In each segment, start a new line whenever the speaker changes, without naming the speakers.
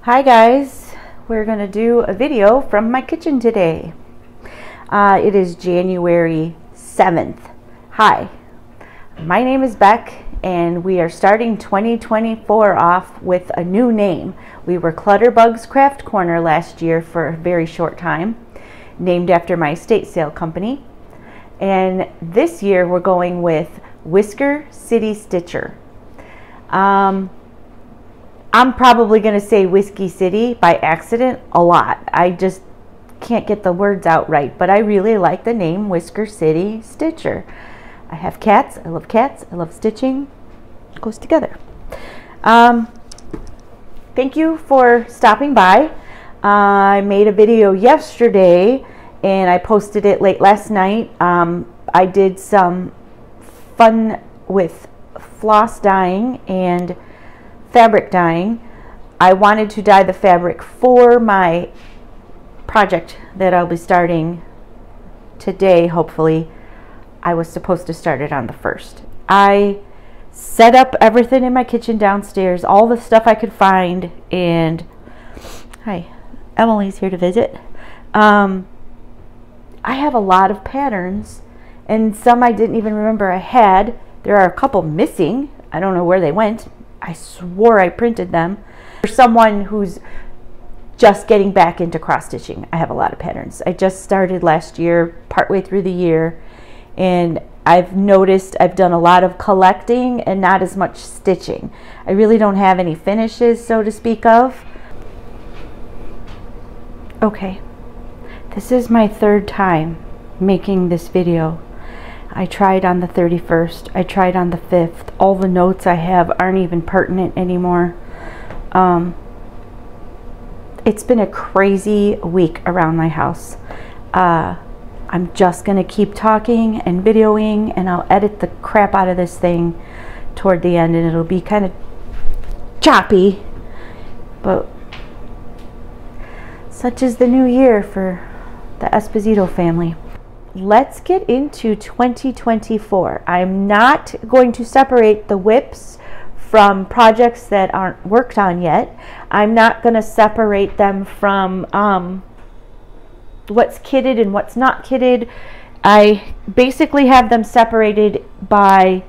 Hi guys, we're going to do a video from my kitchen today. It is January 7th. Hi, my name is Beck and we are starting 2024 off with a new name. We were Clutterbugs Craft Corner last year for a very short time, named after my estate sale company. And this year we're going with Whisker City Stitcher. I'm probably going to say Whiskey City by accident a lot. I just can't get the words out right, but I really like the name Whisker City Stitcher. I have cats. I love stitching. It goes together. Thank you for stopping by. I made a video yesterday and I posted it late last night. I did some fun with floss dyeing and fabric dyeing. I wanted to dye the fabric for my project that I'll be starting today, hopefully. I was supposed to start it on the 1st. I set up everything in my kitchen downstairs, all the stuff I could find, and hi, Emily's here to visit. I have a lot of patterns and some I didn't even remember I had. There are a couple missing. I don't know where they went. I swore I printed them. For someone who's just getting back into cross stitching, I have a lot of patterns. I just started last year, partway through the year, and I've noticed I've done a lot of collecting and not as much stitching. I really don't have any finishes, so to speak of. Okay, this is my 3rd time making this video. I tried on the 31st, I tried on the 5th. All the notes I have aren't even pertinent anymore. It's been a crazy week around my house. I'm just gonna keep talking and videoing, and I'll edit the crap out of this thing toward the end, and it'll be kind of choppy, but such is the new year for the Esposito family. Let's get into 2024. I'm not going to separate the whips from projects that aren't worked on yet. I'm not going to separate them from what's kitted and what's not kitted. I basically have them separated by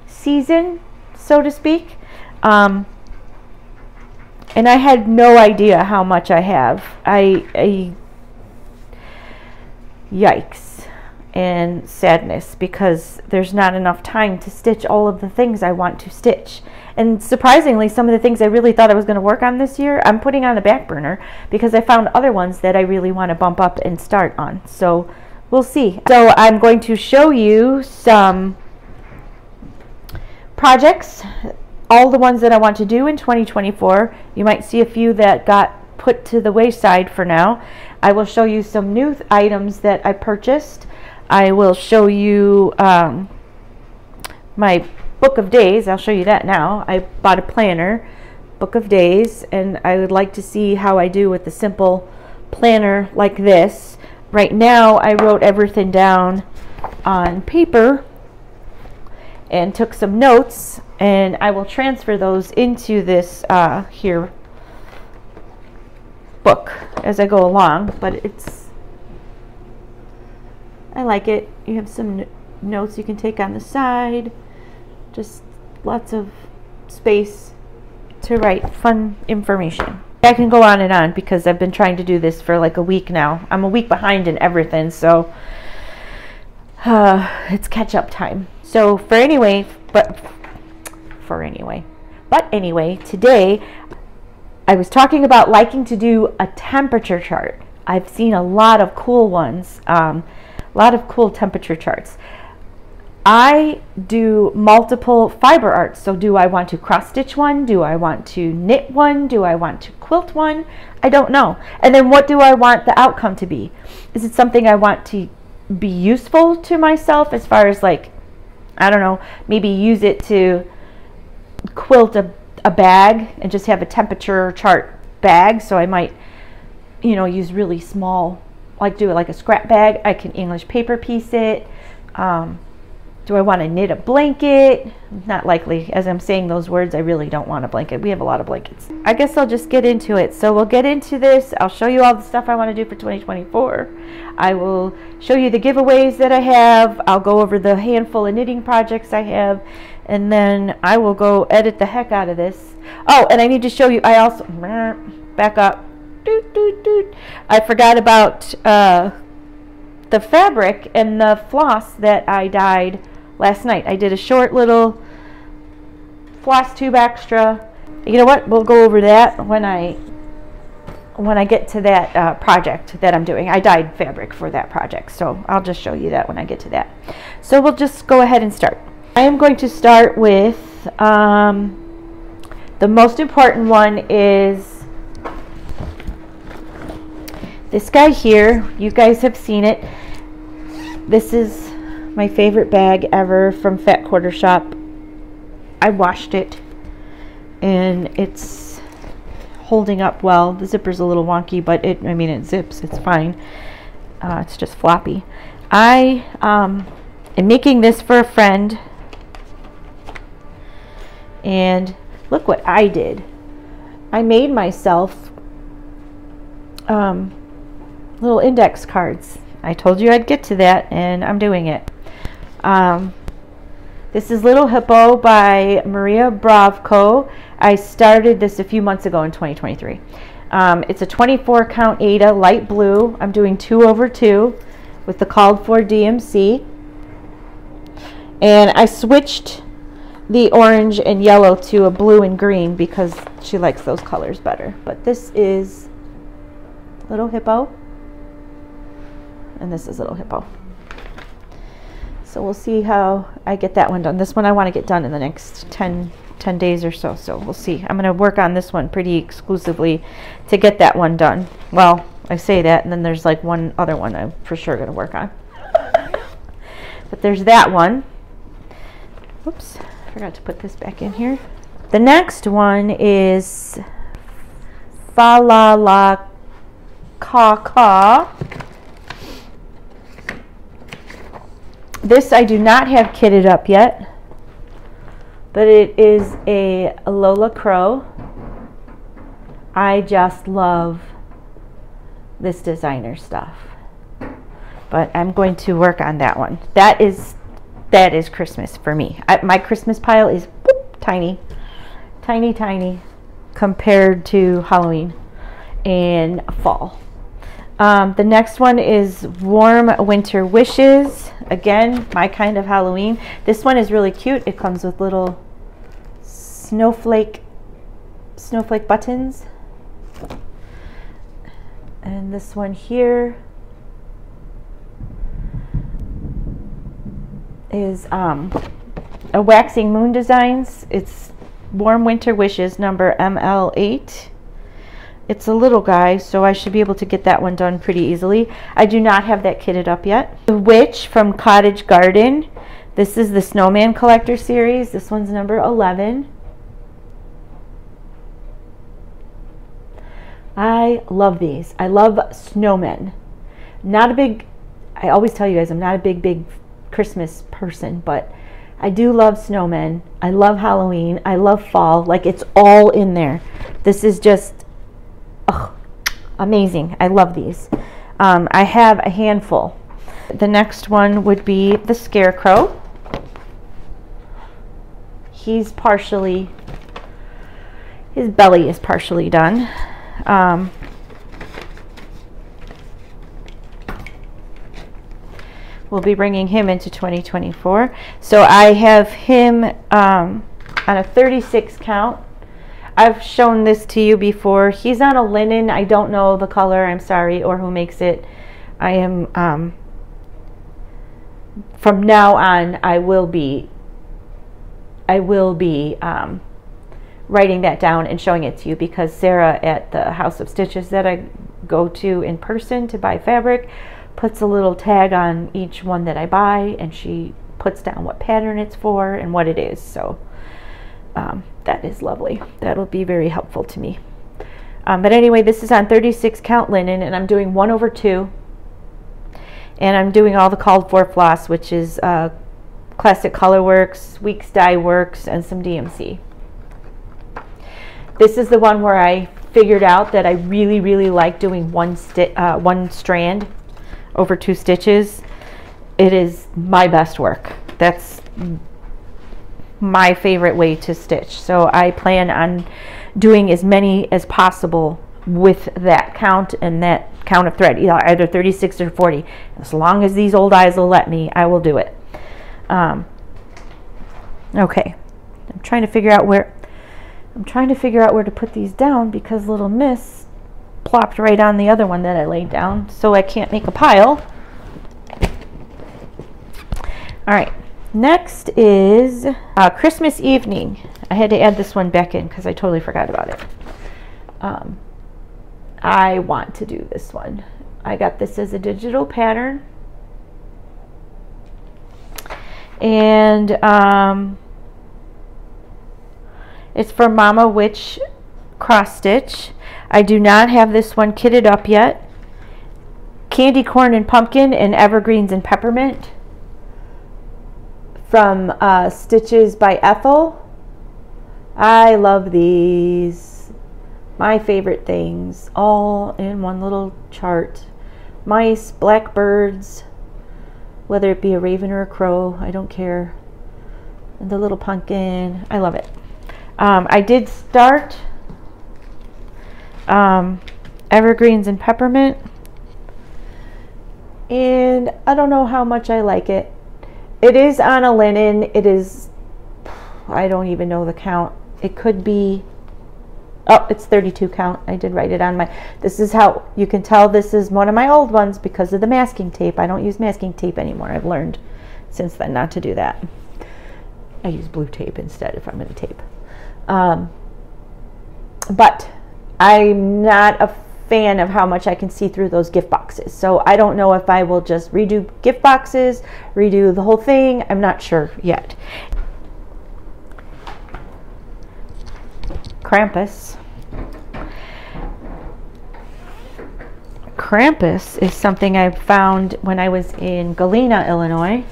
season, so to speak. And I had no idea how much I have. Yikes and sadness, because there's not enough time to stitch all of the things I want to stitch. And surprisingly, some of the things I really thought I was going to work on this year, I'm putting on the back burner because I found other ones that I really want to bump up and start on. So we'll see. So I'm going to show you some projects, all the ones that I want to do in 2024. You might see a few that got put to the wayside for now. I will show you some new items that I purchased. I will show you my book of days. I'll show you that now. I bought a planner, book of days, and I would like to see how I do with the simple planner like this. Right now I wrote everything down on paper and took some notes, and I will transfer those into this here book as I go along, but I like it. You have some notes you can take on the side, just lots of space to write fun information. I can go on and on because I've been trying to do this for like a week now. I'm a week behind in everything, so it's catch-up time. So anyway, today I was talking about liking to do a temperature chart. I've seen a lot of cool ones, a lot of cool temperature charts. I do multiple fiber arts. So do I want to cross stitch one? Do I want to knit one? Do I want to quilt one? I don't know. And then what do I want the outcome to be? Is it something I want to be useful to myself as far as, like, I don't know, maybe use it to quilt a bag and just have a temperature chart bag? So I might, you know, use really small, like do it like a scrap bag. I can English paper piece it. Do I want to knit a blanket? Not likely. As I'm saying those words, I really don't want a blanket. We have a lot of blankets. I guess I'll just get into it. So we'll get into this. I'll show you all the stuff I want to do for 2024. I will show you the giveaways that I have. I'll go over the handful of knitting projects I have. And then I will go edit the heck out of this. Oh, and I need to show you, I also, back up. I forgot about the fabric and the floss that I dyed last night. I did a short little Flosstube extra. You know what? We'll go over that when I get to that project that I'm doing. I dyed fabric for that project, so I'll just show you that when I get to that. So we'll just go ahead and start. I am going to start with the most important one is this guy here. You guys have seen it. This is my favorite bag ever from Fat Quarter Shop. I washed it and it's holding up well. The zipper's a little wonky, but it zips. It's fine. It's just floppy. I am making this for a friend, and look what I did. I made myself little index cards. I told you I'd get to that, and I'm doing it. This is Little Hippo by Maria Bravko. I started this a few months ago in 2023. It's a 24 count Aida, light blue. I'm doing 2/2 with the called for DMC. And I switched the orange and yellow to a blue and green because she likes those colors better. But this is Little Hippo. And this is Little Hippo. So we'll see how I get that one done. This one I want to get done in the next 10 days or so. So we'll see. I'm going to work on this one pretty exclusively to get that one done. Well, I say that, and then there's like one other one I'm for sure going to work on. But there's that one. Oops, I forgot to put this back in here. The next one is Fa La La Ka Ka. This I do not have kitted up yet, but it is a Lola Crow. I just love this designer stuff, but I'm going to work on that one. That is Christmas for me. My Christmas pile is tiny compared to Halloween and fall. The next one is Warm Winter Wishes. Again, my kind of Halloween. This one is really cute. It comes with little snowflake buttons. And this one here is a Waxing Moon Designs. It's Warm Winter Wishes number ML8. It's a little guy, so I should be able to get that one done pretty easily. I do not have that kitted up yet. The Witch from Cottage Garden. This is the Snowman Collector Series. This one's number 11. I love these. I love snowmen. I always tell you guys I'm not a big Christmas person, but I do love snowmen. I love Halloween. I love fall. Like, it's all in there. This is just amazing. I love these. I have a handful. The next one would be the Scarecrow. His belly is partially done. We'll be bringing him into 2024. So I have him on a 36 count. I've shown this to you before. He's on a linen. I don't know the color, I'm sorry, or who makes it. I am, from now on, I will be writing that down and showing it to you, because Sarah at the House of Stitches that I go to in person to buy fabric puts a little tag on each one that I buy, and she puts down what pattern it's for and what it is. So that is lovely. That'll be very helpful to me. But anyway, this is on 36 count linen, and I'm doing 1/2, and I'm doing all the called for floss, which is Classic Colorworks, Weeks Dye Works, and some DMC. This is the one where I figured out that I really, really like doing one strand over 2 stitches. It is my best work. That's my favorite way to stitch. So I plan on doing as many as possible with that count and that count of thread, either 36 or 40. As long as these old eyes will let me, I will do it. Okay, I'm trying to figure out where to put these down, because little miss plopped right on the other one that I laid down, so I can't make a pile. All right, next is Christmas Evening. I had to add this one back in because I totally forgot about it. I want to do this one. I got this as a digital pattern, and it's from Mama Witch Cross Stitch. I do not have this one kitted up yet. Candy Corn and Pumpkin and Evergreens and Peppermint from Stitches by Ethel. I love these. My favorite things, all in one little chart. Mice, blackbirds, whether it be a raven or a crow, I don't care. And the little pumpkin, I love it. I did start Evergreens and Peppermint, and I don't know how much I like it. It is on a linen. It is, I don't even know the count. It could be, oh, it's 32 count. I did write it on my, this is how you can tell this is one of my old ones because of the masking tape. I don't use masking tape anymore. I've learned since then not to do that. I use blue tape instead if I'm going to tape. But I'm not a fan of how much I can see through those gift boxes. So I don't know if I will just redo gift boxes, redo the whole thing. I'm not sure yet. Krampus. Krampus is something I found when I was in Galena, Illinois.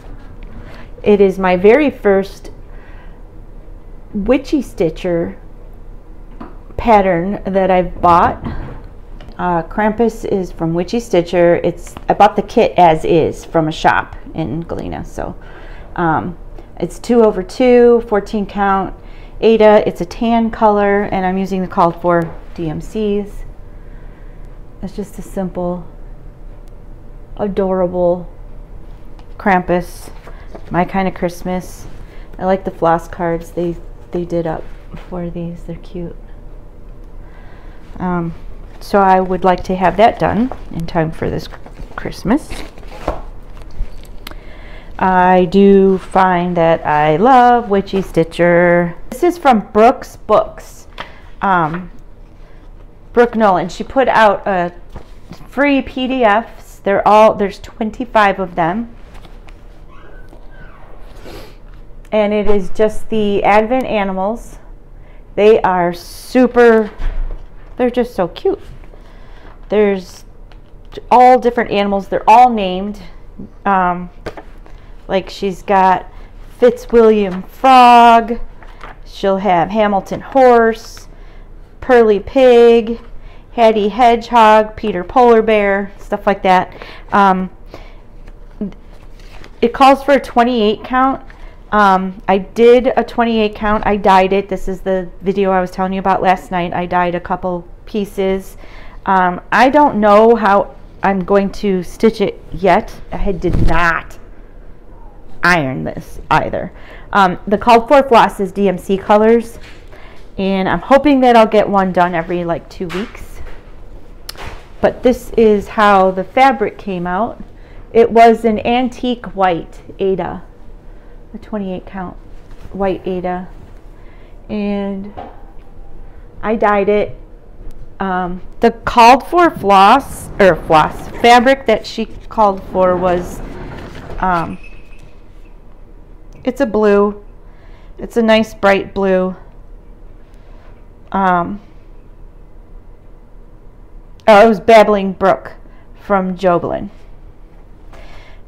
It is my very first witchy stitcher pattern that I've bought. Krampus is from Witchy Stitcher. I bought the kit as is from a shop in Galena. So it's 2/2, 14 count, Ada. It's a tan color, and I'm using the called for DMCs. It's just a simple, adorable Krampus, my kind of Christmas. I like the floss cards they did up for these. They're cute. So I would like to have that done in time for this Christmas. I do find that I love Witchy Stitcher. This is from Brooks Books. Brooke Nolan. She put out a free PDFs. There's 25 of them. And it is just the Advent animals. They are super, they're just so cute. There's all different animals. They're all named. Like she's got Fitzwilliam Frog. She'll have Hamilton Horse, Pearly Pig, Hattie Hedgehog, Peter Polar Bear, stuff like that. It calls for a 28 count. I did a 28 count. I dyed it. This is the video I was telling you about last night. I dyed a couple pieces. I don't know how I'm going to stitch it yet. I did not iron this either. The called for floss is DMC colors, and I'm hoping that I'll get one done every like 2 weeks. But this is how the fabric came out. It was an antique white Ada, a 28 count white Ada, and I dyed it. The called for floss fabric that she called for was it's a blue. It's a nice bright blue. Oh, it was Babbling Brook from Joblin.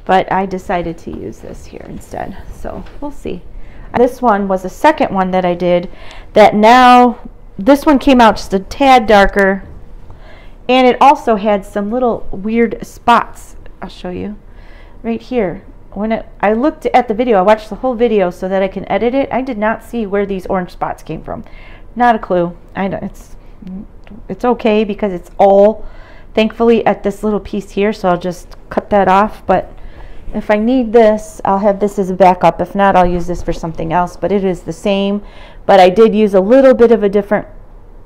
but I decided to use this here instead. So we'll see. This one was the second one that I did that now, this one came out just a tad darker, and it also had some little weird spots. I'll show you right here. When I looked at the video, I watched the whole video so that I can edit it. I did not see where these orange spots came from. Not a clue. I know it's okay because it's all thankfully at this little piece here, so I'll just cut that off. But if I need this, I'll have this as a backup. If not, I'll use this for something else, but it is the same. But I did use a little bit of a different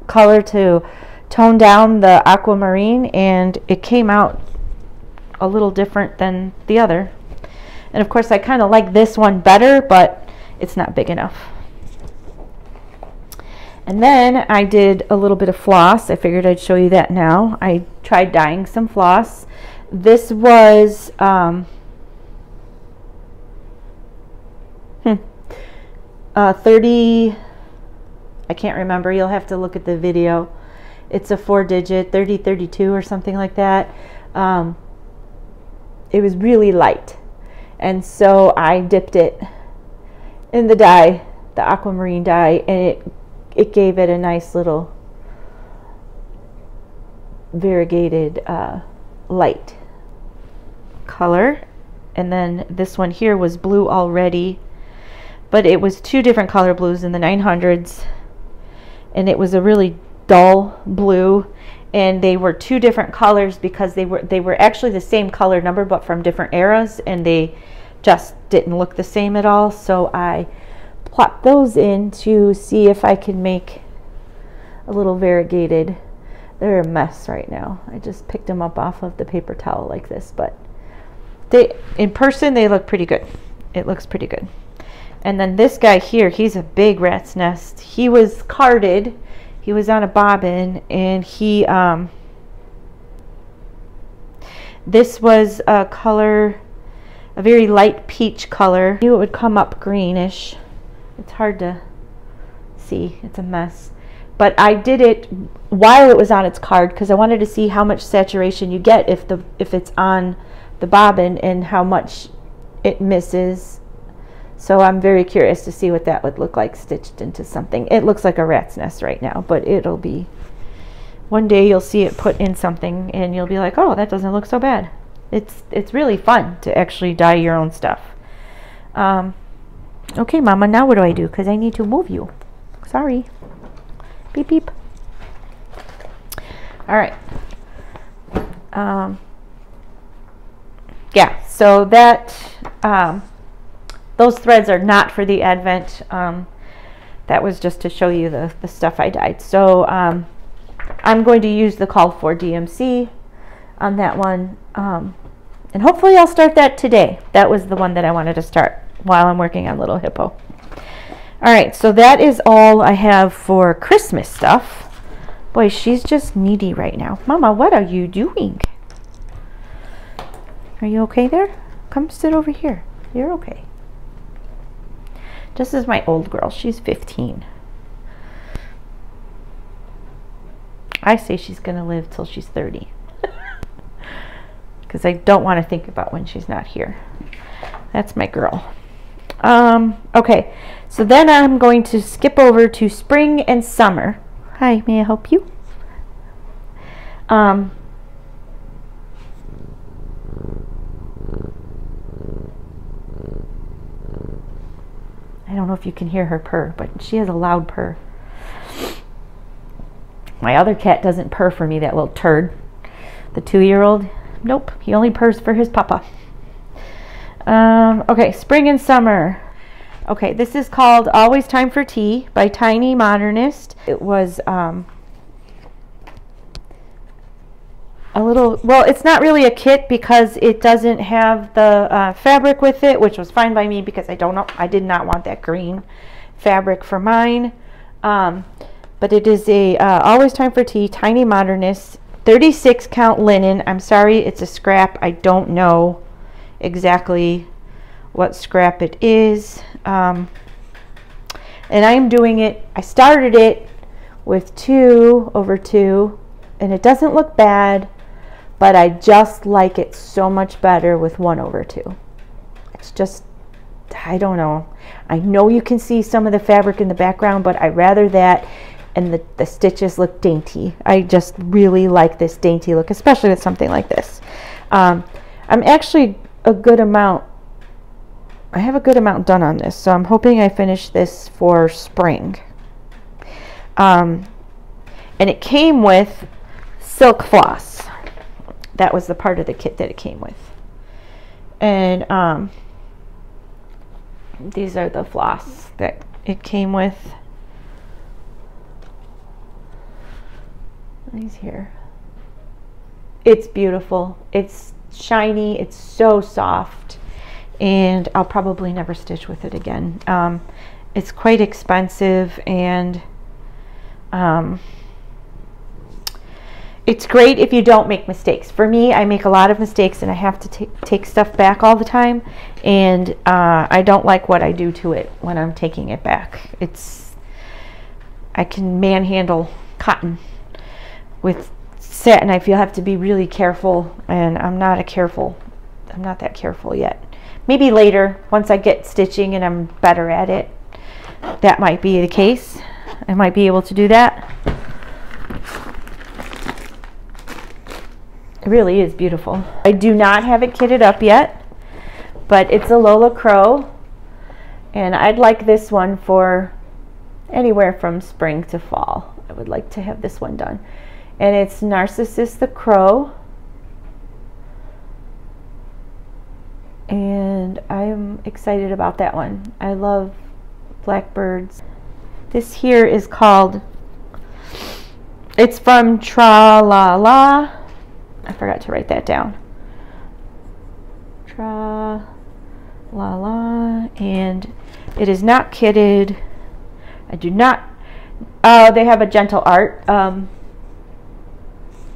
color to tone down the aquamarine, and it came out a little different than the other. And of course I kind of like this one better, but it's not big enough. And then I did a little bit of floss. I figured I'd show you that now. I tried dyeing some floss. This was 30, I can't remember. You'll have to look at the video. It's a 4-digit, 3032 or something like that. It was really light. And so I dipped it in the dye, the aquamarine dye, and it gave it a nice little variegated light color. And then this one here was blue already, but it was 2 different color blues in the 900s, and it was a really dull blue, and they were 2 different colors because they were actually the same color number but from different eras, and they just didn't look the same at all. So I plopped those in to see if I could make a little variegated. They're a mess right now. I just picked them up off of the paper towel like this, but they, in person, they look pretty good. It looks pretty good. And then this guy here, he's a big rat's nest. He was carded. He was on a bobbin, and he this was a color, a very light peach color. I knew it would come up greenish. It's hard to see. It's a mess. But I did it while it was on its card because I wanted to see how much saturation you get if it's on the bobbin and how much it misses. So I'm very curious to see what that would look like stitched into something. It looks like a rat's nest right now, but it'll be, one day you'll see it put in something and you'll be like, oh, that doesn't look so bad. It's really fun to actually dye your own stuff. Okay, Mama, now what do I do? Because I need to move you. Sorry. Beep, beep. All right. Yeah, so that, those threads are not for the Advent. That was just to show you the stuff I dyed. So I'm going to use the call for DMC on that one. And hopefully I'll start that today. That was the one that I wanted to start while I'm working on Little Hippo. All right, so that is all I have for Christmas stuff. Boy, she's just needy right now. Mama, what are you doing? Are you okay there? Come sit over here. You're okay. This is my old girl. She's 15. I say she's going to live till she's 30. Because I don't want to think about when she's not here. That's my girl. Okay, so then I'm going to skip over to spring and summer. Hi, may I help you? I don't know if you can hear her purr, but she has a loud purr. My other cat doesn't purr for me, that little turd. The 2-year-old, nope, he only purrs for his papa. Okay, spring and summer. Okay, this is called Always Time for Tea by Tiny Modernist. It was a little, well, it's not really a kit because it doesn't have the fabric with it, which was fine by me because I did not want that green fabric for mine. But it is a Always Time for Tea, Tiny Modernist, 36 count linen. I'm sorry, it's a scrap. I don't know exactly what scrap it is. And I'm doing it, I started it with 2 over 2, and it doesn't look bad, but I just like it so much better with 1/2. It's just, I don't know. I know you can see some of the fabric in the background, but I'd rather that, and the stitches look dainty. I just really like this dainty look, especially with something like this. I'm actually I have a good amount done on this, so I'm hoping I finish this for spring. And it came with silk floss. That was the part of the kit that it came with. And these are the floss that it came with. These here. It's beautiful. It's shiny. It's so soft. And I'll probably never stitch with it again. It's quite expensive, and it's great if you don't make mistakes. For me, I make a lot of mistakes, and I have to take stuff back all the time, and I don't like what I do to it when I'm taking it back. I can manhandle cotton. With satin, I feel I have to be really careful, and I'm not that careful yet. Maybe later, once I get stitching and I'm better at it, that might be the case. I might be able to do that. It really is beautiful. I do not have it kitted up yet, but it's a Lola Crow, and I'd like this one for anywhere from spring to fall. I would like to have this one done. And it's Narcissus the Crow. And I'm excited about that one. I love blackbirds. This here is called, it's from Tra La La. I forgot to write that down. Tra La La. And it is not kitted. I do not, they have a Gentle Art.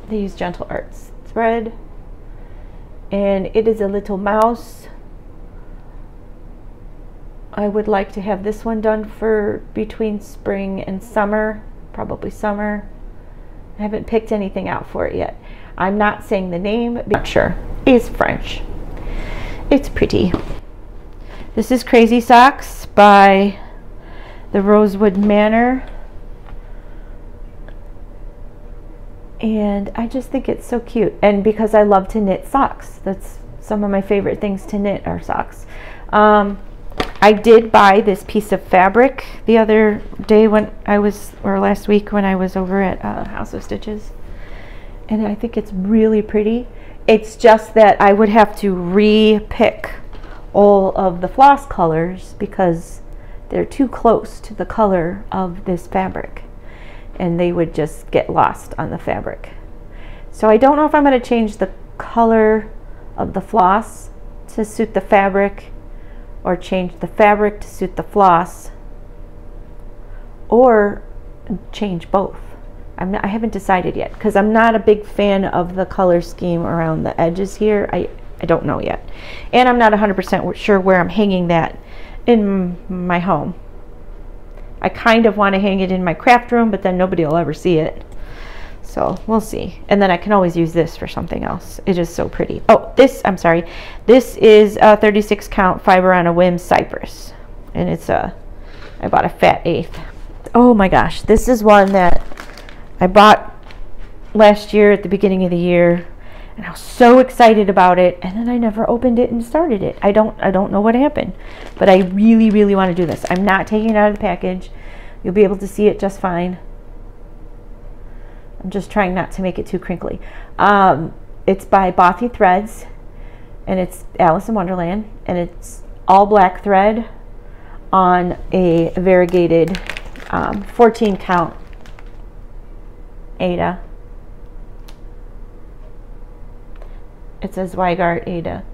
They use Gentle Arts thread, and it is a little mouse. I would like to have this one done for between spring and summer, probably summer. I haven't picked anything out for it yet. I'm not saying the name, but I'm sure it's French. It's pretty. This is Crazy Socks by the Rosewood Manor. And I just think it's so cute. And because I love to knit socks, that's some of my favorite things to knit are socks. I did buy this piece of fabric the other day last week when I was over at House of Stitches. And I think it's really pretty. It's just that I would have to re-pick all of the floss colors because they're too close to the color of this fabric, and they would just get lost on the fabric. So I don't know if I'm going to change the color of the floss to suit the fabric, or change the fabric to suit the floss, or change both. I haven't decided yet because I'm not a big fan of the color scheme around the edges here. I don't know yet, and I'm not 100% sure where I'm hanging that in my home. I kind of want to hang it in my craft room, but then nobody will ever see it. So we'll see. And then I can always use this for something else. It is so pretty. Oh, I'm sorry. This is a 36 count Fiber on a Whim Cypress. And I bought a fat eighth. Oh my gosh. This is one that I bought last year at the beginning of the year. And I was so excited about it, and then I never opened it and started it. I don't know what happened, but I really, really want to do this. I'm not taking it out of the package. You'll be able to see it just fine. I'm just trying not to make it too crinkly. It's by Bothy Threads, and it's Alice in Wonderland, and it's all black thread on a variegated 14 count Ada. It says Weigart Ada.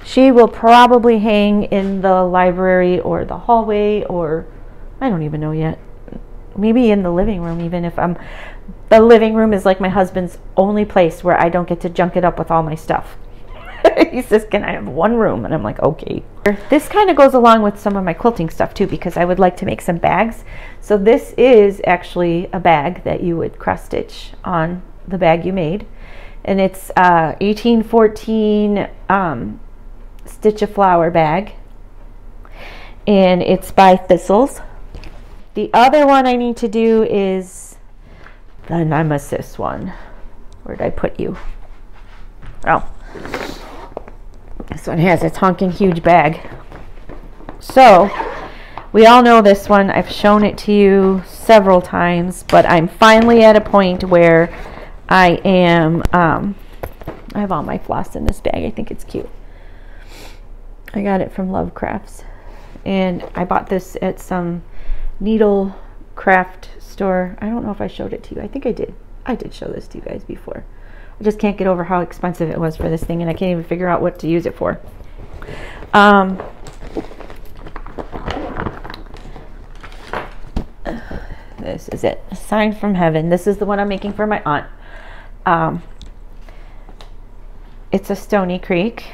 She will probably hang in the library or the hallway, or I don't even know yet. Maybe in the living room, even if the living room is like my husband's only place where I don't get to junk it up with all my stuff. He says, can I have one room? And I'm like, okay. This kind of goes along with some of my quilting stuff too, because I would like to make some bags. So this is actually a bag that you would cross stitch on the bag you made. and it's 1814 Stitch a Flower bag, and it's by Thistles. The other one I need to do is the Nemesis one. Where did I put you? Oh, this one has its honking huge bag. So we all know this one. I've shown it to you several times, but I'm finally at a point where I am, I have all my floss in this bag. I think it's cute. I got it from Love Crafts, and I bought this at some needle craft store. I don't know if I showed it to you. I think I did. I did show this to you guys before. I just can't get over how expensive it was for this thing, and I can't even figure out what to use it for. This is it. A Sign from Heaven. This is the one I'm making for my aunt. It's a Stony Creek.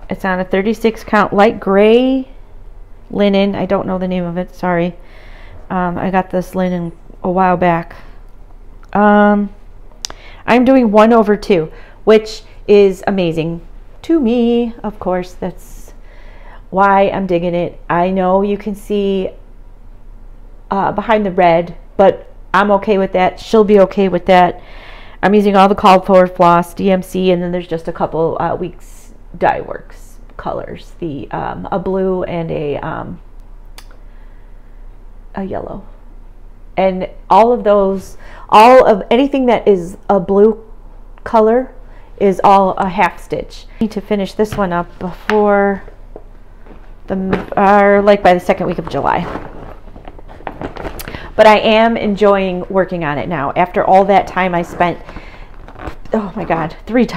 It's on a 36 count light gray linen. I don't know the name of it. Sorry. I got this linen a while back. I'm doing 1/2, which is amazing to me. Of course, that's why I'm digging it. I know you can see behind the red, but I'm okay with that. She'll be okay with that. I'm using all the called for floss, DMC, and then there's just a couple Weeks Dye Works colors. A blue and a yellow. And all of those, anything that is a blue color is all a half stitch. I need to finish this one up before like by the second week of July. But I am enjoying working on it now. After all that time I spent, oh my God, 3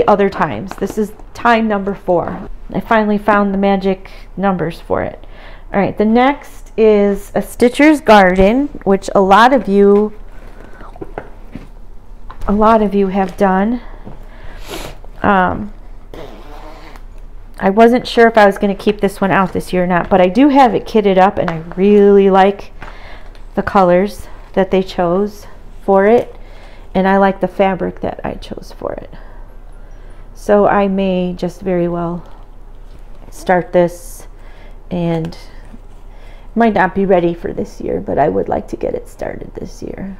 other times. This is time number 4. I finally found the magic numbers for it. All right, the next is a Stitcher's Garden, which a lot of you have done. I wasn't sure if I was going to keep this one out this year or not, but I do have it kitted up, and I really like the colors that they chose for it, and I like the fabric that I chose for it. So I may just very well start this, and might not be ready for this year, but I would like to get it started this year.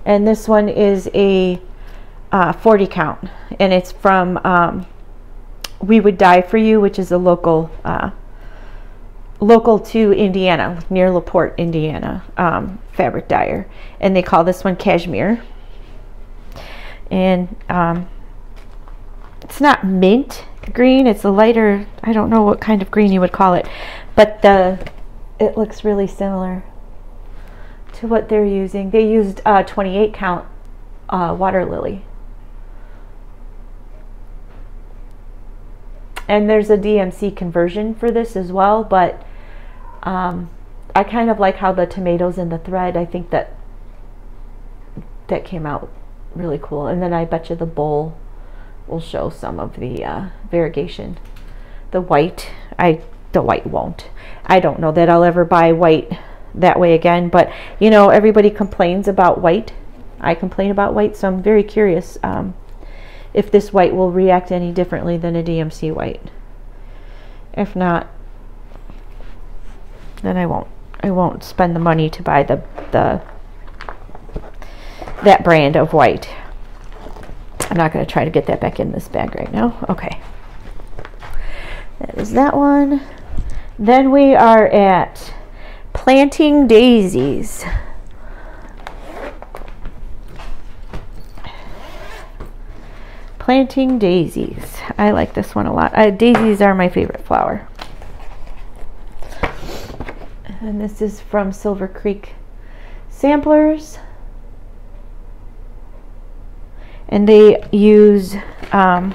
And this one is a 40 count, and it's from We Would Die For You, which is a local to Indiana, near LaPort, Indiana, fabric dyer, and they call this one Cashmere. And it's not mint green, it's a lighter, I don't know what kind of green you would call it, but it looks really similar to what they're using. They used 28 count water lily. And there's a DMC conversion for this as well, but I kind of like how the tomatoes and the thread, I think that came out really cool. And then I bet you the bowl will show some of the variegation. The white won't. I don't know that I'll ever buy white that way again, but you know, everybody complains about white. I complain about white, so I'm very curious if this white will react any differently than a DMC white. If not, then I won't spend the money to buy that brand of white. I'm not going to try to get that back in this bag right now. Okay, that is that one. Then we are at Planting Daisies. Planting Daisies. I like this one a lot. Daisies are my favorite flower. And this is from Silver Creek Samplers. And they use, I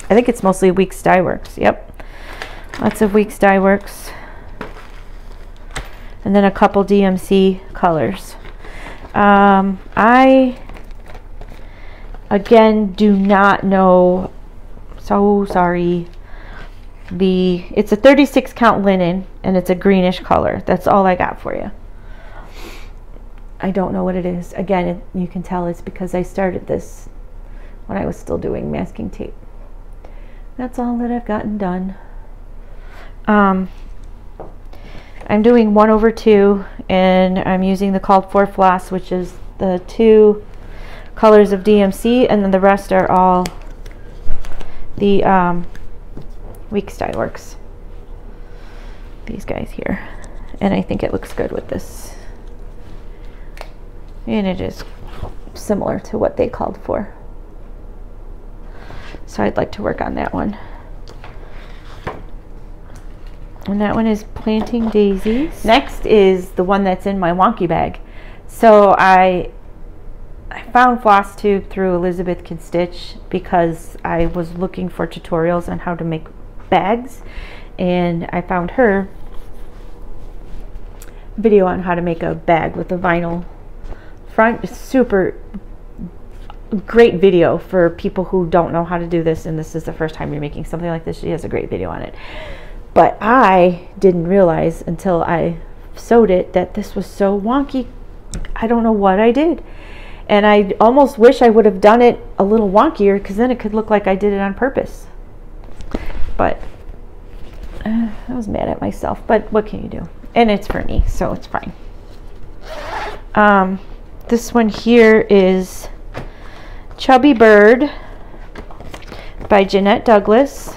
think it's mostly Weeks Dye Works. Yep. Lots of Weeks Dye Works. And then a couple DMC colors. I again do not know, so sorry. It's a 36 count linen, and it's a greenish color. That's all I got for you. I don't know what it is. Again, you can tell it's because I started this when I was still doing masking tape. That's all that I've gotten done. I'm doing 1/2, and I'm using the called for floss, which is the 2 colors of DMC, and then the rest are all the Week Style Works. These guys here. And I think it looks good with this. And it is similar to what they called for. So I'd like to work on that one. And that one is Planting Daisies. Next is the one that's in my wonky bag. So I found Flosstube through Elizabeth Can Stitch because I was looking for tutorials on how to make bags, and I found her video on how to make a bag with a vinyl front. It's super great video for people who don't know how to do this, and this is the first time you're making something like this. She has a great video on it. But I didn't realize until I sewed it that this was so wonky. I don't know what I did. And I almost wish I would have done it a little wonkier, because then it could look like I did it on purpose. But I was mad at myself. But what can you do? And it's for me, so it's fine. This one here is Chubby Bird by Jeanette Douglas.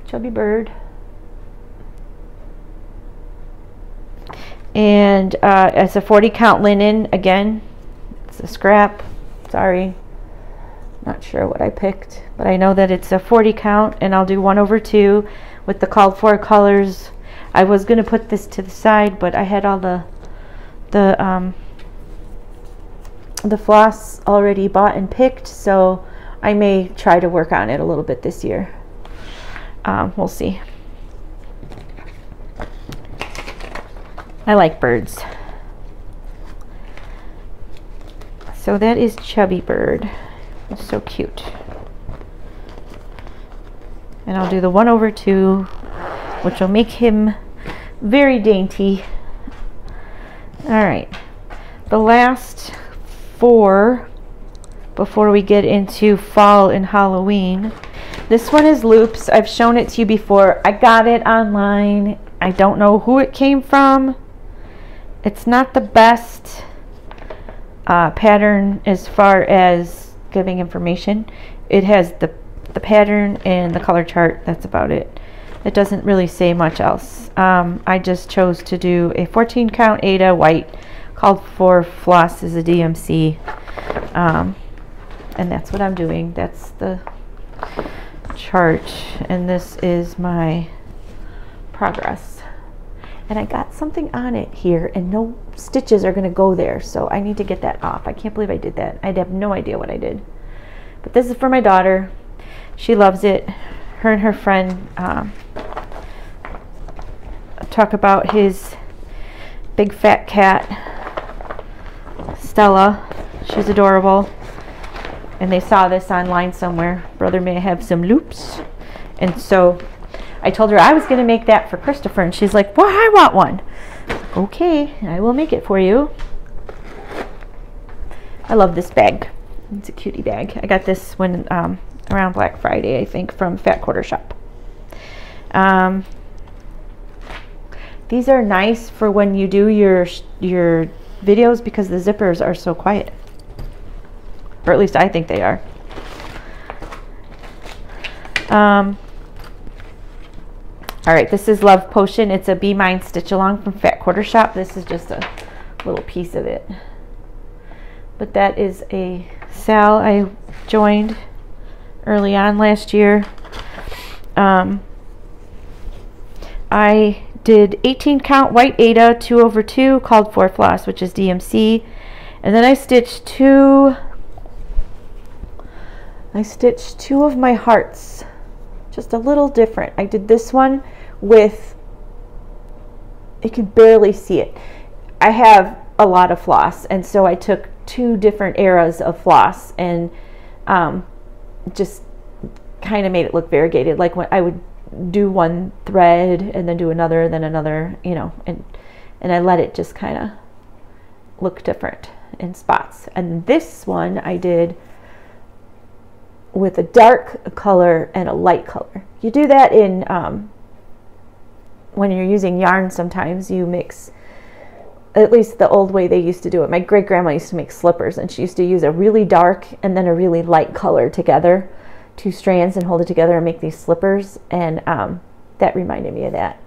Chubby Bird. And it's a 40 count linen. Again, it's a scrap. Sorry, not sure what I picked, but I know that it's a 40 count, and I'll do 1/2 with the called for colors. I was going to put this to the side, but I had all the floss already bought and picked, so I may try to work on it a little bit this year. We'll see. I like birds. So that is Chubby Bird. It's so cute. And I'll do the 1/2, which will make him very dainty. All right, the last 4 before we get into fall and Halloween. This one is loops. I've shown it to you before. I got it online. I don't know who it came from. It's not the best pattern as far as giving information. It has the pattern and the color chart. That's about it. It doesn't really say much else. I just chose to do a 14 count Aida white, called for floss is a DMC, and that's what I'm doing. That's the chart, and this is my progress. And I got something on it here, and no stitches are going to go there, so I need to get that off. I can't believe I did that. I have no idea what I did. But this is for my daughter. She loves it. Her and her friend talk about his big fat cat, Stella. She's adorable. And they saw this online somewhere. Brother may have some loops. And so I told her I was going to make that for Christopher, and she's like, well, I want one. Okay, I will make it for you. I love this bag. It's a cutie bag. I got this when around Black Friday, I think, from Fat Quarter Shop. These are nice for when you do your videos, because the zippers are so quiet. Or at least I think they are. All right, this is Love Potion. It's a Be Mine Stitch Along from Fat Quarter Shop. This is just a little piece of it. But that is a sale I joined early on last year. I did 18 count white Aida 2/2 called for floss, which is DMC, and then I stitched two of my hearts, just a little different. I did this one with, you can barely see it. I have a lot of floss, and so I took 2 different eras of floss and just kind of made it look variegated. Like when I would do one thread and then do another, then another, you know, and I let it just kind of look different in spots. And this one I did with a dark color and a light color. You do that in when you're using yarn. Sometimes you mix, at least the old way they used to do it. My great grandma used to make slippers, and she used to use a really dark and then a really light color together, 2 strands, and hold it together and make these slippers. And that reminded me of that.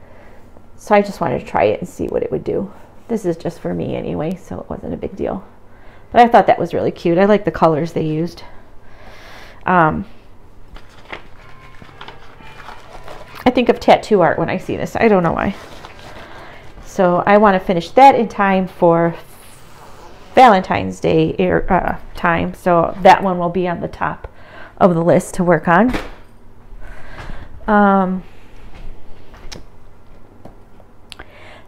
So I just wanted to try it and see what it would do. This is just for me anyway, so it wasn't a big deal. But I thought that was really cute. I like the colors they used. I think of tattoo art when I see this. I don't know why. So I want to finish that in time for Valentine's Day time. So that one will be on the top of the list to work on.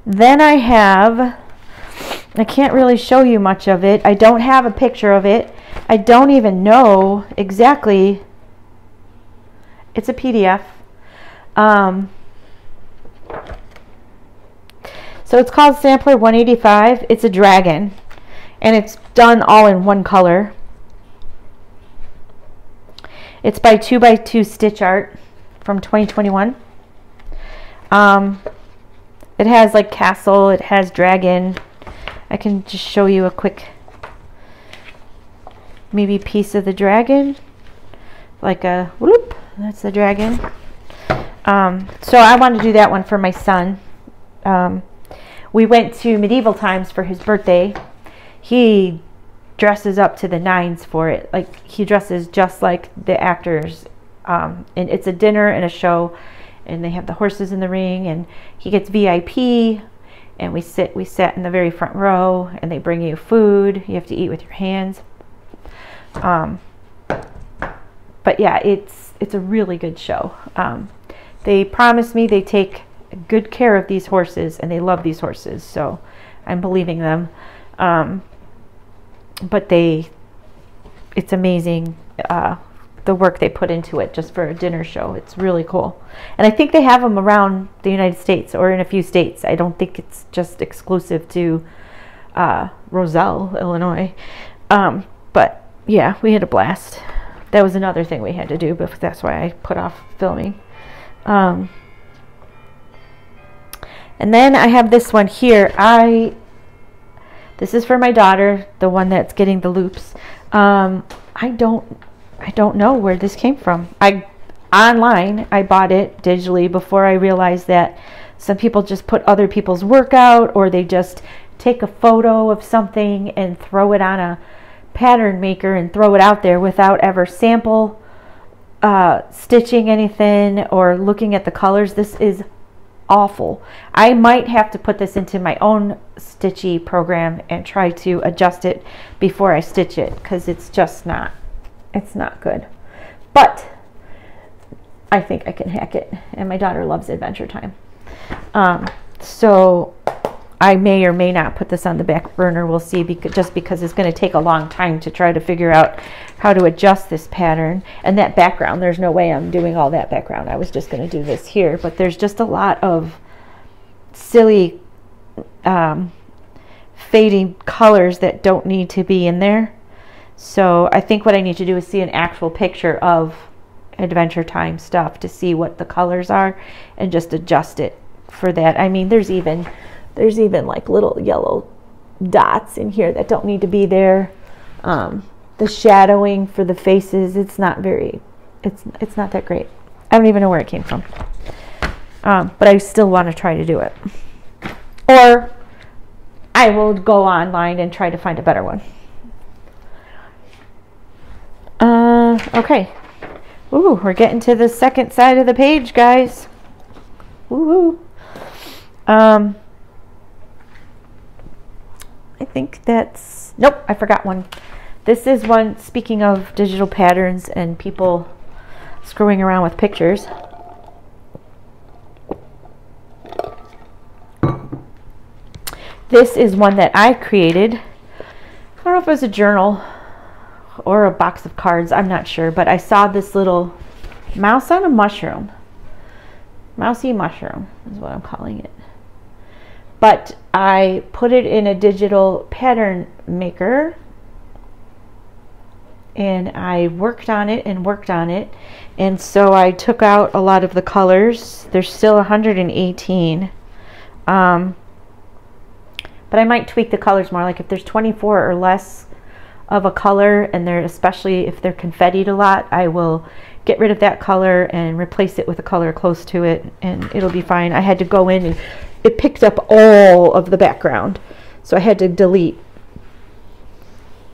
Then I can't really show you much of it. I don't have a picture of it. I don't even know exactly. It's a PDF. So it's called Sampler 185. It's a dragon, and it's done all in one color. It's by 2x2 Stitch Art from 2021. It has like castle, it has dragon. I can just show you a quick maybe piece of the dragon, like a whoop, that's the dragon. So I want to do that one for my son. We went to Medieval Times for his birthday. He dresses up to the nines for it. Like, he dresses just like the actors. And it's a dinner and a show, and they have the horses in the ring, and he gets VIP, and we sat in the very front row, and they bring you food. You have to eat with your hands. But yeah, it's a really good show. They promised me they take good care of these horses, and they love these horses, so I'm believing them. But it's amazing the work they put into it just for a dinner show. It's really cool, and I think they have them around the United States or in a few states. I don't think it's just exclusive to Roselle, Illinois. But yeah, we had a blast. That was another thing we had to do, but that's why I put off filming. And then I have this one here. This is for my daughter, the one that's getting the loops. I don't know where this came from. Online, I bought it digitally before I realized that some people just put other people's work out, or they just take a photo of something and throw it on a pattern maker and throw it out there without ever sample stitching anything or looking at the colors. This is awful. I might have to put this into my own stitchy program and try to adjust it before I stitch it, because it's just not good. But I think I can hack it, and my daughter loves Adventure Time. So I may or may not put this on the back burner. We'll see, just because it's going to take a long time to try to figure out how to adjust this pattern. And that background, there's no way I'm doing all that background. I was just going to do this here, but there's just a lot of silly fading colors that don't need to be in there. So I think what I need to do is see an actual picture of Adventure Time stuff to see what the colors are and just adjust it for that. I mean, there's even like little yellow dots in here that don't need to be there. The shadowing for the faces, it's not that great. I don't even know where it came from. But I still want to try to do it. Or I will go online and try to find a better one. Okay. Ooh, we're getting to the second side of the page, guys. Woohoo. I think that's, nope, I forgot one. This is one, speaking of digital patterns and people screwing around with pictures. This is one that I created. I don't know if it was a journal or a box of cards, I'm not sure, but I saw this little mouse on a mushroom. Mousy mushroom is what I'm calling it. but I put it in a digital pattern maker, and I worked on it and worked on it, and so I took out a lot of the colors. There's still 118, but I might tweak the colors more. Like if there's 24 or less of a color, and they're, especially if they're confettied a lot, I will get rid of that color and replace it with a color close to it, and it'll be fine. I had to go in and it picked up all of the background, so I had to delete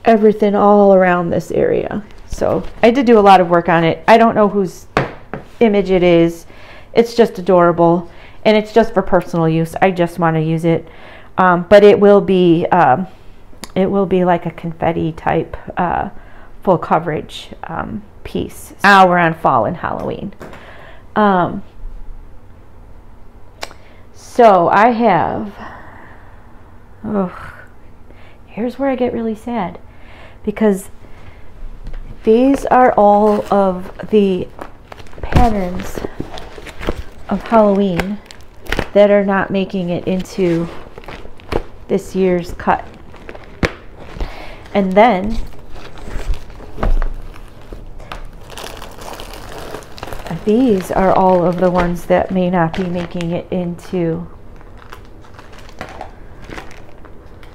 everything all around this area. So I did do a lot of work on it. I don't know whose image it is. It's just adorable, and it's just for personal use. I just want to use it, but it will be like a confetti type full coverage piece. Now we're on fall and Halloween. So I have, here's where I get really sad, because these are all of the patterns of Halloween that are not making it into this year's cut. And then these are all of the ones that may not be making it into.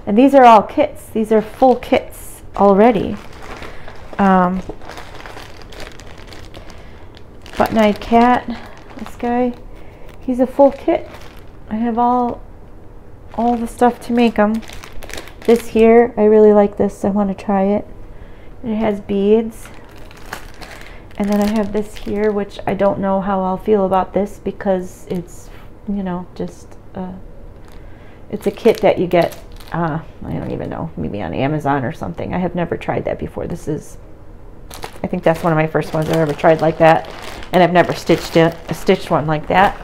And these are all kits. These are full kits already. Button-eyed cat, this guy, he's a full kit. I have all the stuff to make them. This here, I really like this. I want to try it. It has beads. And then I have this here, which I don't know how I'll feel about this, because it's, you know, just it's a kit that you get, I don't even know, maybe on Amazon or something. I have never tried that before. This is, I think that's one of my first ones I've ever tried like that, and I've never stitched one like that.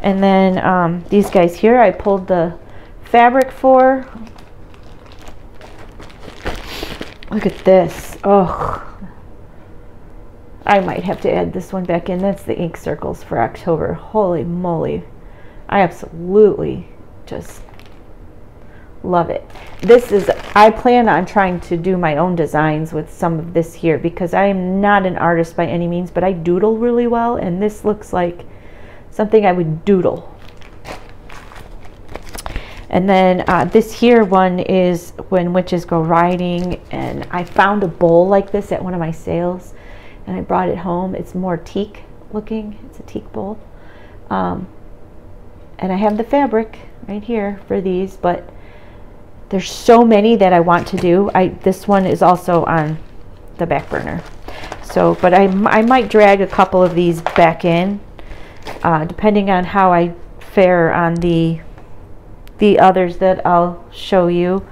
And then these guys here, I pulled the fabric for. Look at this. Oh, I might have to add this one back in. That's the ink circles for October. Holy moly. I absolutely just love it. This is, I plan on trying to do my own designs with some of this here, because I am not an artist by any means, but I doodle really well, and this looks like something I would doodle. And then this here one is When Witches Go Riding, and I found a bowl like this at one of my sales, and I brought it home. It's more teak looking. It's a teak bowl. And I have the fabric right here for these, but there's so many that I want to do. This one is also on the back burner. So, but I might drag a couple of these back in, depending on how I fare on the others that I'll show you.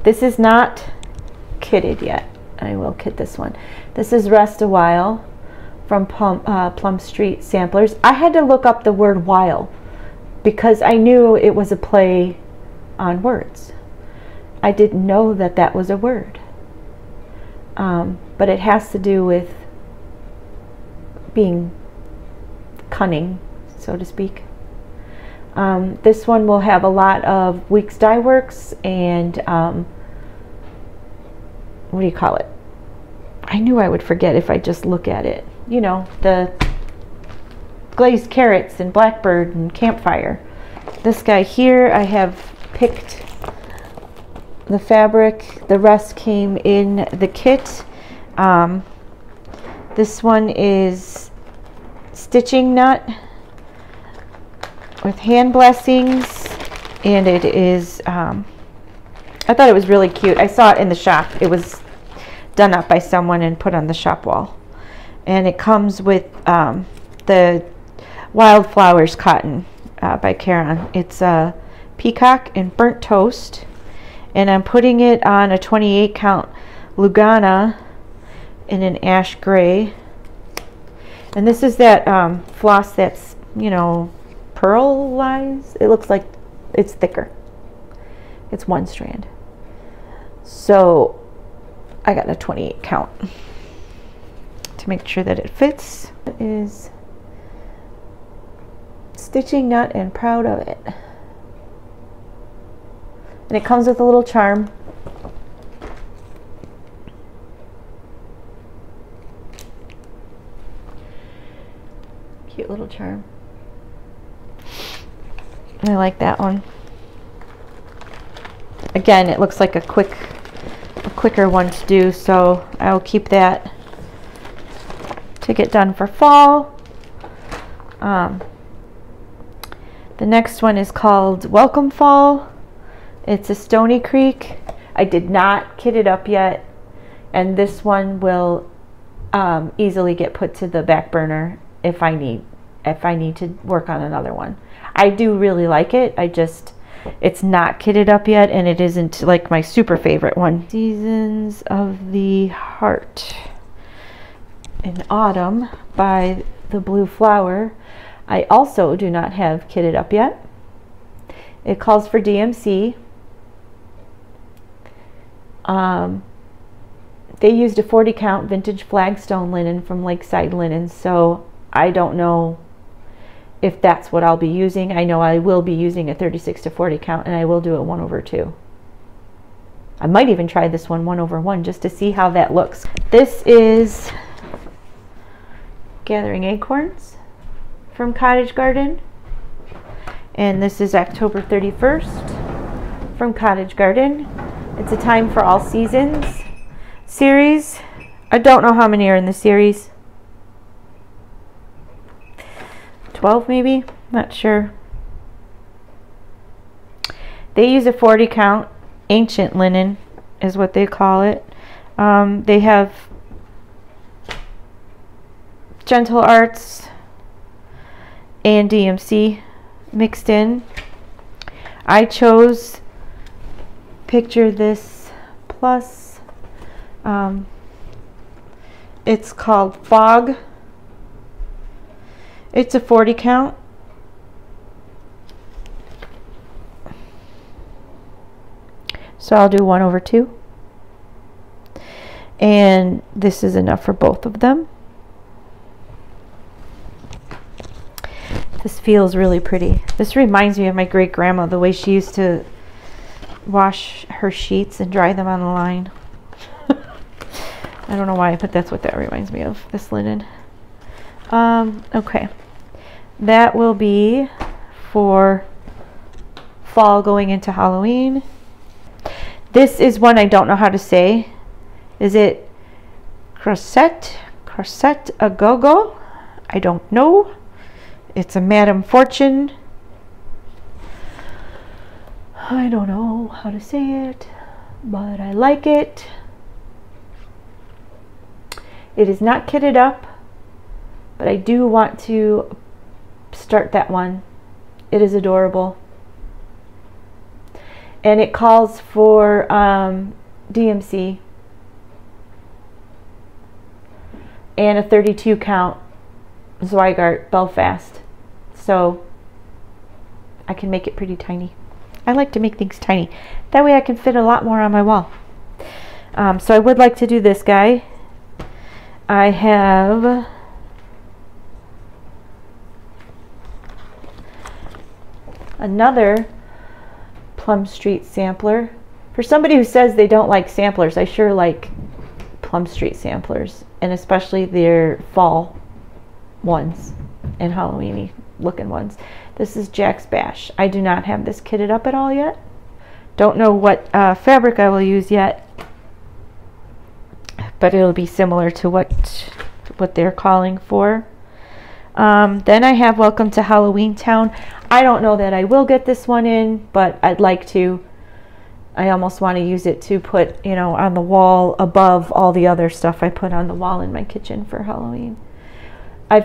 This is not kitted yet. I will kit this one. This is Rest a While from Plum Street Samplers. I had to look up the word while because I knew it was a play on words. I didn't know that that was a word. But it has to do with being cunning, so to speak. This one will have a lot of Weeks Dye Works and what do you call it? I knew I would forget if I just look at it. You know, the glazed carrots and blackbird and campfire. This guy here, I have picked the fabric. The rest came in the kit. This one is Stitching Nut with hand blessings, and it is I thought it was really cute. I saw it in the shop. It was done up by someone and put on the shop wall, and it comes with the Wildflowers cotton by Caron. It's a peacock and burnt toast, and I'm putting it on a 28 count Lugana in an ash gray. And this is that floss that's, you know, pearlized. It looks like it's thicker. It's one strand. So I got a 28 count to make sure that it fits. It is stitching nut and proud of it. And it comes with a little charm. Cute little charm. I like that one. Again, it looks like a quicker one to do, so I'll keep that to get done for fall. The next one is called Welcome Fall. It's a Stony Creek. I did not kit it up yet, and this one will easily get put to the back burner if I need to work on another one. I do really like it. It's not kitted up yet, and it isn't like my super favorite one. Seasons of the Heart in Autumn by the Blue Flower. I also do not have kitted up yet. It calls for DMC. They used a 40 count vintage flagstone linen from Lakeside Linen, so I don't know if that's what I'll be using. I know I will be using a 36 to 40 count, and I will do it 1/2. I might even try this one 1/1 just to see how that looks. This is Gathering Acorns from Cottage Garden, and this is October 31st from Cottage Garden. It's a Time for All Seasons series. I don't know how many are in the series. 12 maybe, not sure. They use a 40 count ancient linen is what they call it. They have Gentle Arts and DMC mixed in. I chose Picture This Plus. It's called Fog. It's a 40 count. So I'll do 1/2. And this is enough for both of them. This feels really pretty. This reminds me of my great grandma, the way she used to wash her sheets and dry them on the line. I don't know why, but that's what that reminds me of, this linen. Okay. That will be for fall going into Halloween. This is one I don't know how to say. Is it Crochet a Go-Go? I don't know. It's a Madame Fortune. I don't know how to say it, but I like it. It is not kitted up, but I do want to start that one. It is adorable. And it calls for DMC and a 32 count Zweigart Belfast. So I can make it pretty tiny. I like to make things tiny. That way I can fit a lot more on my wall. So I would like to do this guy. I have another Plum Street sampler. For somebody who says they don't like samplers, I sure like Plum Street samplers, and especially their fall ones and Halloween-y looking ones. This is Jack's Bash. I do not have this kitted up at all yet. Don't know what fabric I will use yet, but it'll be similar to what they're calling for. Then I have Welcome to Halloween Town. I don't know that I will get this one in, but I'd like to. I almost want to use it to put, you know, on the wall above all the other stuff I put on the wall in my kitchen for Halloween. I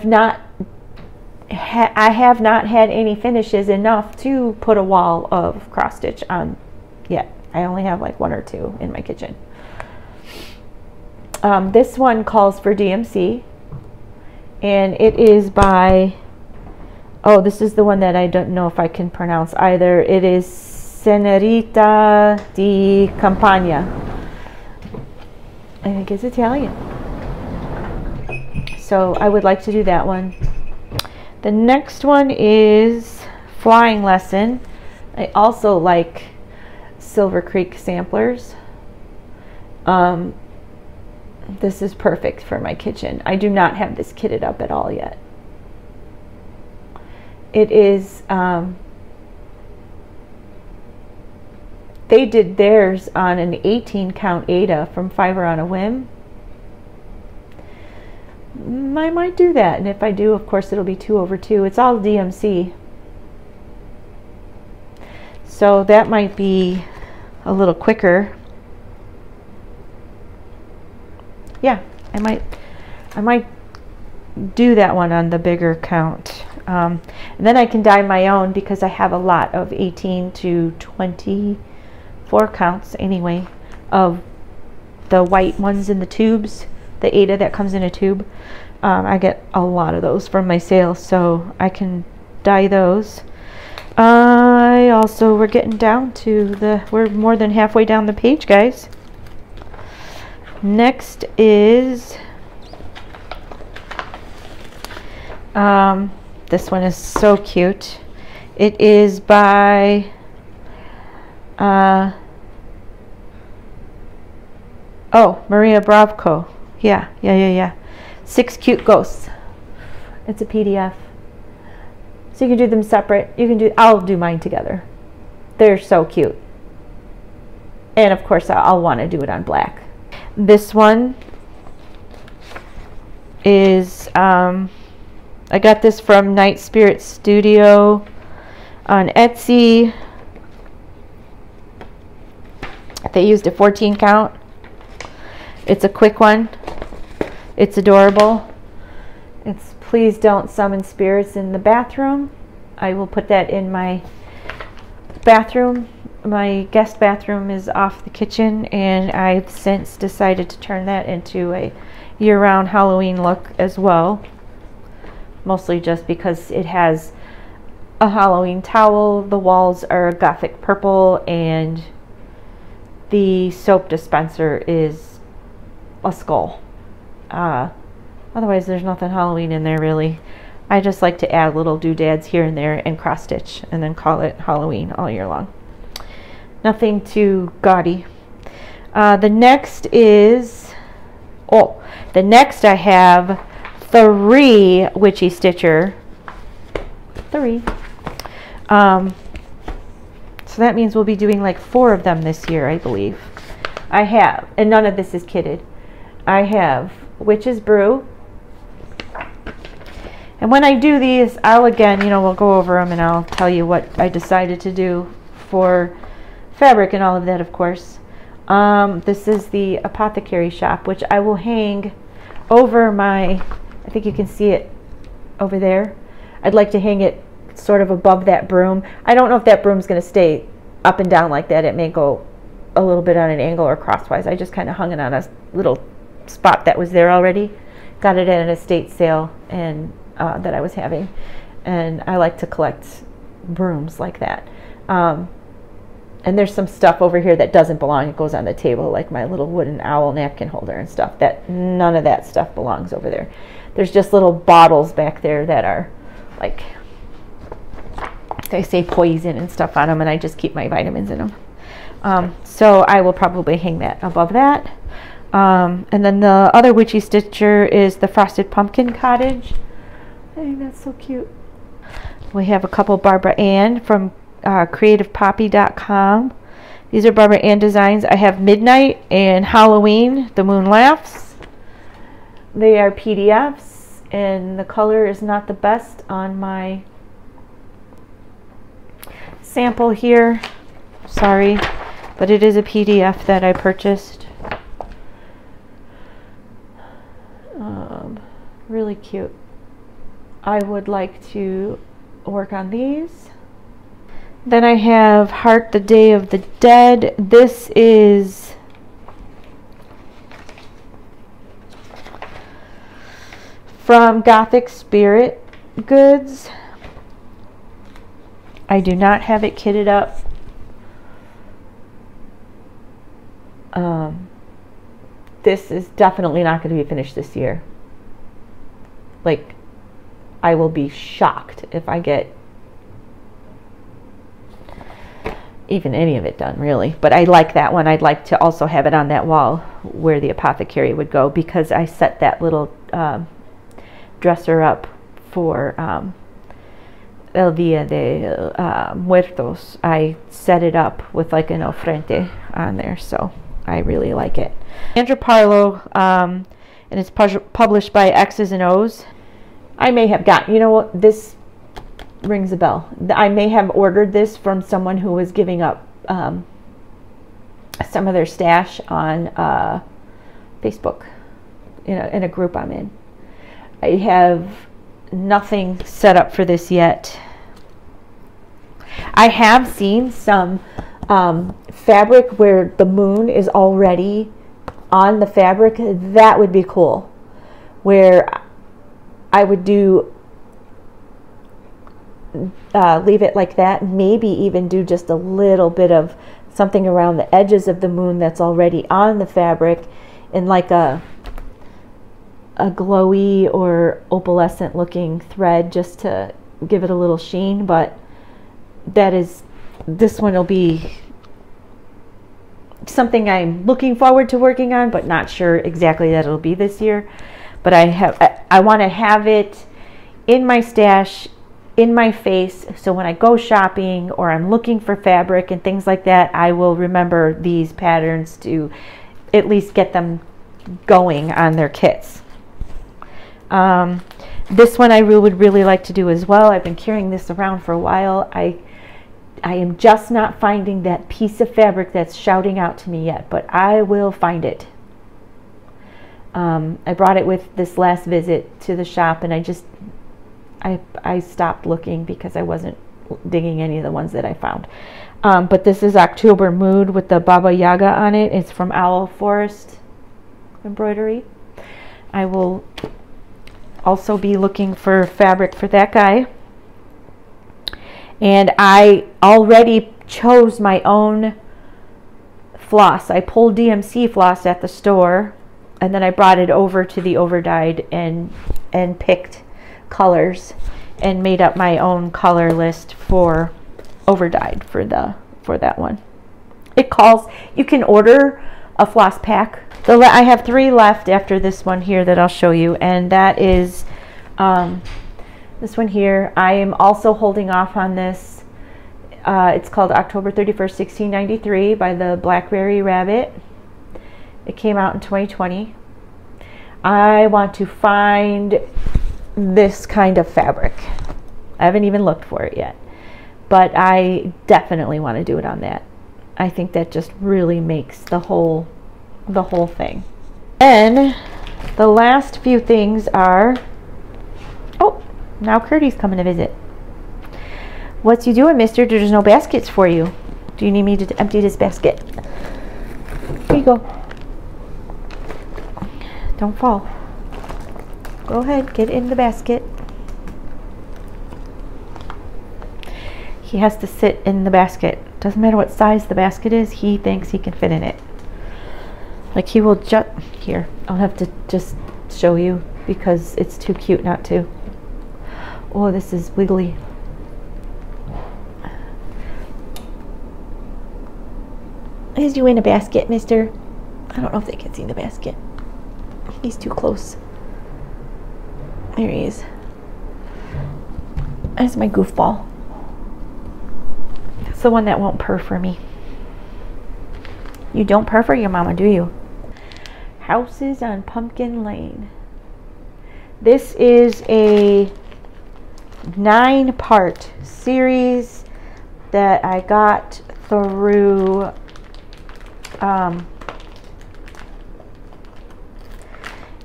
have not had any finishes enough to put a wall of cross stitch on yet. I only have like 1 or 2 in my kitchen. This one calls for DMC, and it is by, oh, this is the one that I don't know if I can pronounce either. It is Senorita di Campagna. I think it's Italian. So I would like to do that one. The next one is Flying Lesson. I also like Silver Creek samplers. This is perfect for my kitchen. I do not have this kitted up at all yet. It is, they did theirs on an 18 count Ada from Fiverr on a whim. I might do that, and if I do, of course, it'll be 2/2. It's all DMC. So that might be a little quicker. Yeah, I might do that one on the bigger count. And then I can dye my own because I have a lot of 18 to 24 counts anyway of the white ones in the tubes, the Ada that comes in a tube. I get a lot of those from my sales, so I can dye those. We're getting down to we're more than halfway down the page, guys. Next is, this one is so cute. It is by, Maria Bravko. Yeah. 6 Cute Ghosts. It's a PDF. So you can do them separate. I'll do mine together. They're so cute. And of course I'll want to do it on black. This one is, I got this from Night Spirit Studio on Etsy. They used a 14 count. It's a quick one. It's adorable. It's Please Don't Summon Spirits in the Bathroom. I will put that in my bathroom. My guest bathroom is off the kitchen, and I've since decided to turn that into a year-round Halloween look as well. Mostly just because it has a Halloween towel, the walls are gothic purple, and the soap dispenser is a skull. Otherwise there's nothing Halloween in there really. I just like to add little doodads here and there and cross stitch and then call it Halloween all year long. Nothing too gaudy. The next I have 3 Witchy Stitcher. 3. So that means we'll be doing like 4 of them this year, I believe. I have, and none of this is kitted. I have Witch's Brew. And when I do these, we'll go over them and I'll tell you what I decided to do for fabric and all of that, of course. This is the Apothecary Shop, which I will hang over I think you can see it over there. I'd like to hang it sort of above that broom. I don't know if that broom's going to stay up and down like that. It may go a little bit on an angle or crosswise. I just kind of hung it on a little spot that was there already. Got it at an estate sale and that I was having, and I like to collect brooms like that. And there's some stuff over here that doesn't belong. It goes on the table, like my little wooden owl napkin holder and stuff. None of that stuff belongs over there. There's just little bottles back there that are like, they say poison and stuff on them, and I just keep my vitamins in them. So I will probably hang that above that. And then the other Witchy Stitcher is the Frosted Pumpkin Cottage. I think that's so cute. We have a couple Barbara Ann from creativepoppy.com. These are Barbara Ann designs. I have Midnight and Halloween, The Moon Laughs. They are PDFs, and the color is not the best on my sample here. Sorry, but it is a PDF that I purchased. Really cute. I would like to work on these. Then I have Heart the Day of the Dead. This is from Gothic Spirit Goods. I do not have it kitted up. This is definitely not going to be finished this year. Like, I will be shocked if I get even any of it done, really. But I like that one. I'd like to also have it on that wall where the apothecary would go, because I set that little dresser up for El Dia de Muertos. I set it up with like an ofrente on there, so I really like it. Andrew Parlow, and it's published by X's and O's. I may have gotten, you know what, this rings a bell. I may have ordered this from someone who was giving up some of their stash on Facebook in a group I'm in. I have nothing set up for this yet. I have seen some fabric where the moon is already on the fabric. That would be cool, where I would do leave it like that, maybe even do just a little bit of something around the edges of the moon that's already on the fabric in like a glowy or opalescent looking thread, just to give it a little sheen. But this one will be something I'm looking forward to working on, but not sure exactly that it'll be this year. But I want to have it in my stash, in my face, so when I go shopping or I'm looking for fabric and things like that, I will remember these patterns to at least get them going on their kits. This one I would really like to do as well. I've been carrying this around for a while. I am just not finding that piece of fabric that's shouting out to me yet, but I will find it. I brought it with this last visit to the shop, and I stopped looking because I wasn't digging any of the ones that I found. But this is October Mood with the Baba Yaga on it. It's from Owl Forest Embroidery. I will also be looking for fabric for that guy. And I already chose my own floss. I pulled DMC floss at the store, and then I brought it over to the Overdyed and picked colors and made up my own color list for Overdyed for that one. You can order a floss pack. I have 3 left after this one here that I'll show you, and that is this one here. I am also holding off on this. It's called October 31st, 1693 by the Blackberry Rabbit. It came out in 2020. I want to find this kind of fabric. I haven't even looked for it yet, but I definitely want to do it on that. I think that just really makes the whole thing. Then the last few things are, oh, now Curdy's coming to visit. What's you doing, mister? There's no baskets for you. Do you need me to empty this basket? Here you go. Don't fall. Go ahead, get in the basket. He has to sit in the basket. Doesn't matter what size the basket is, he thinks he can fit in it. Like he will just, here, I'll have to just show you because it's too cute not to. Oh, this is wiggly. Is you in a basket, mister? I don't know if they can see the basket. He's too close. There he is. That's my goofball. That's the one that won't purr for me. You don't purr for your mama, do you? Houses on Pumpkin Lane. This is a 9-part series that I got through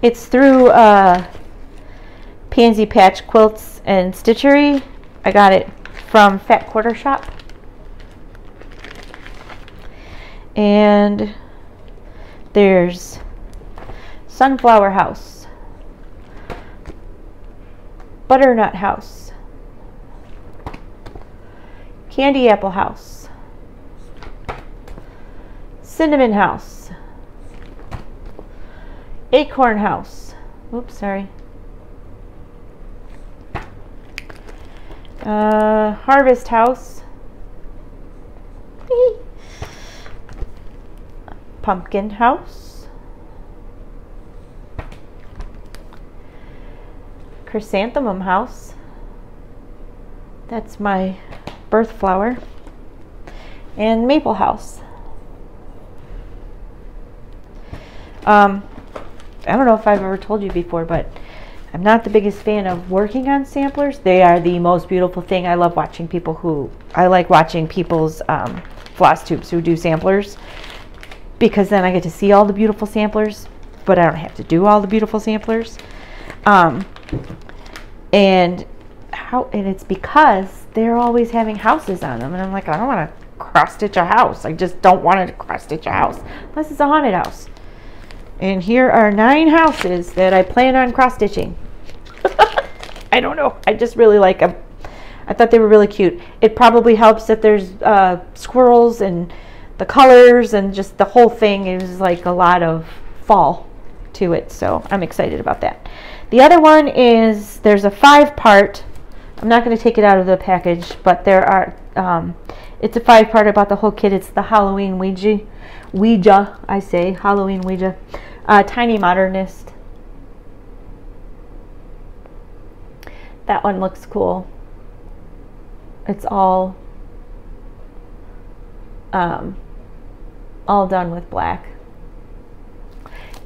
it's through Pansy Patch Quilts and Stitchery. I got it from Fat Quarter Shop. And there's Sunflower House, Butternut House, Candy Apple House, Cinnamon House, Acorn House. Oops, sorry. Harvest House, Pumpkin House, Chrysanthemum House, that's my birth flower, and Maple House. I don't know if I've ever told you before, but I'm not the biggest fan of working on samplers. They are the most beautiful thing. I love watching people I like watching people's floss tubes who do samplers, because then I get to see all the beautiful samplers, but I don't have to do all the beautiful samplers. And it's because they're always having houses on them, and I'm like, I don't want to cross stitch a house. I just don't want to cross stitch a house unless it's a haunted house. And here are 9 houses that I plan on cross stitching. I don't know. I just really like them. I thought they were really cute. It probably helps that there's squirrels and the colors and just the whole thing is like a lot of fall to it. So I'm excited about that. The other one is, there's a 5-part. I'm not going to take it out of the package, but there are, it's a 5-part about the whole kit. It's the Halloween Halloween Ouija. Tiny Modernist. That one looks cool. It's all done with black.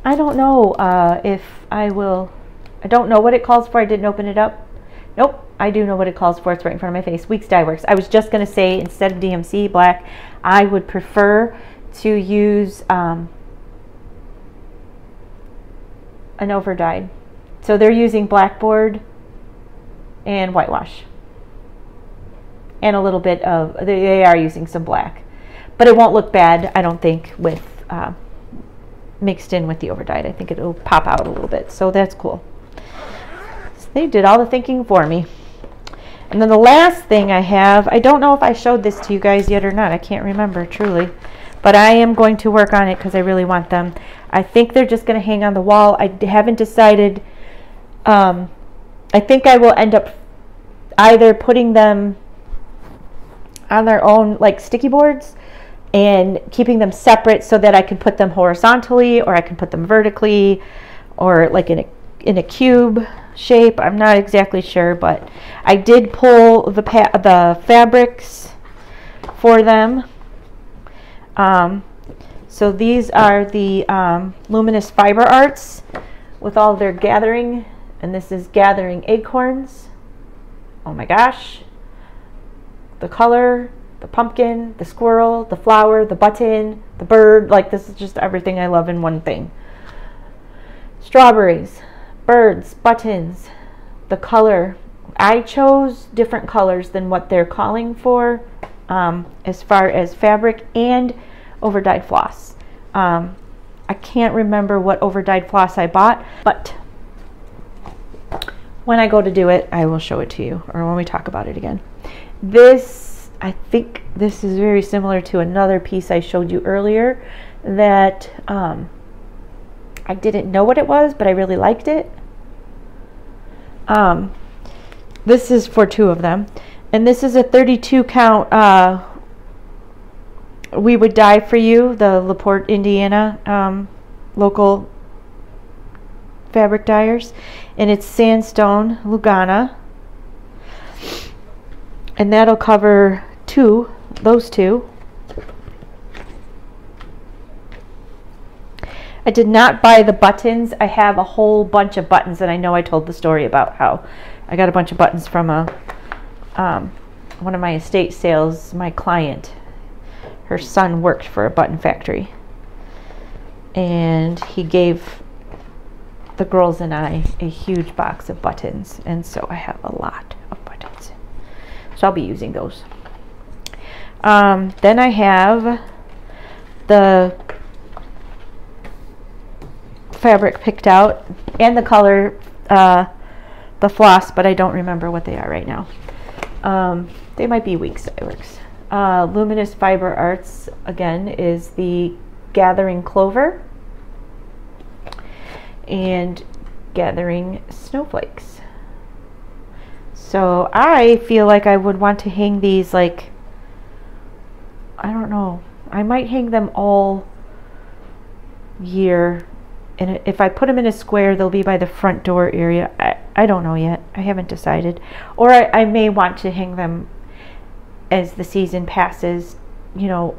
I don't know if I will. I don't know what it calls for. I didn't open it up. Nope, I do know what it calls for. It's right in front of my face. Weeks Dye Works. I was just going to say, instead of DMC black, I would prefer to use an overdyed. So they're using blackboard and whitewash. And a little bit of, they are using some black. But it won't look bad, I don't think, with mixed in with the overdyed. I think it'll pop out a little bit. So that's cool. So they did all the thinking for me. And then the last thing I have, I don't know if I showed this to you guys yet or not. I can't remember, truly. But I am going to work on it because I really want them. I think they're just going to hang on the wall. I haven't decided. I think I will end up either putting them on their own, like sticky boards, and keeping them separate so that I can put them horizontally, or I can put them vertically, or like in a cube shape. I'm not exactly sure, but I did pull the fabrics for them. So these are the Luminous Fiber Arts with all their gathering, and this is Gathering Acorns. Oh my gosh. The color, the pumpkin, the squirrel, the flower, the button, the bird, like this is just everything I love in one thing. Strawberries, birds, buttons, the color. I chose different colors than what they're calling for as far as fabric and overdyed floss. I can't remember what overdyed floss I bought, but when I go to do it, I will show it to you, or when we talk about it again. This, I think this is very similar to another piece I showed you earlier that I didn't know what it was, but I really liked it. This is for 2 of them, and this is a 32 count We Would Die For You, the LaPort, Indiana local fabric dyers, and it's sandstone Lugana, and that'll cover those two. I did not buy the buttons. I have a whole bunch of buttons, and I know I told the story about how I got a bunch of buttons from one of my estate sales. My client, her son worked for a button factory, and he gave the girls and I a huge box of buttons, and so I have a lot of buttons, so I'll be using those. Then I have the fabric picked out and the color, the floss, but I don't remember what they are right now. They might be Weeks Dye Works. Luminous Fiber Arts, again, is the Gathering Clover and Gathering Snowflakes. So I feel like I would want to hang these, like, I don't know, I might hang them all year, and if I put them in a square, they'll be by the front door area. I don't know yet. I haven't decided. Or I may want to hang them as the season passes, you know,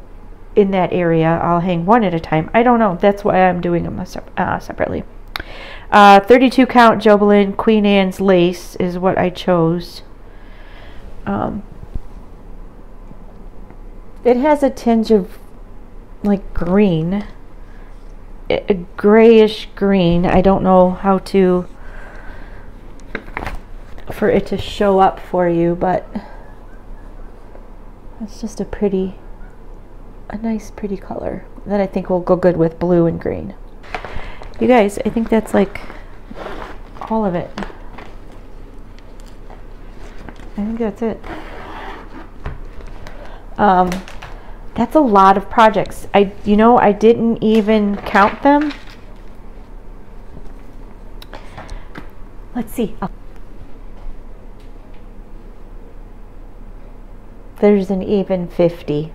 in that area. I'll hang one at a time. I don't know. That's why I'm doing them separately. 32 count Jobelin Queen Anne's lace is what I chose. It has a tinge of like green, a grayish green. I don't know how to for it to show up for you, but it's just a nice pretty color that I think will go good with blue and green. You guys, I think that's like all of it. I think that's it. That's a lot of projects. You know, I didn't even count them. Let's see. There's an even 50.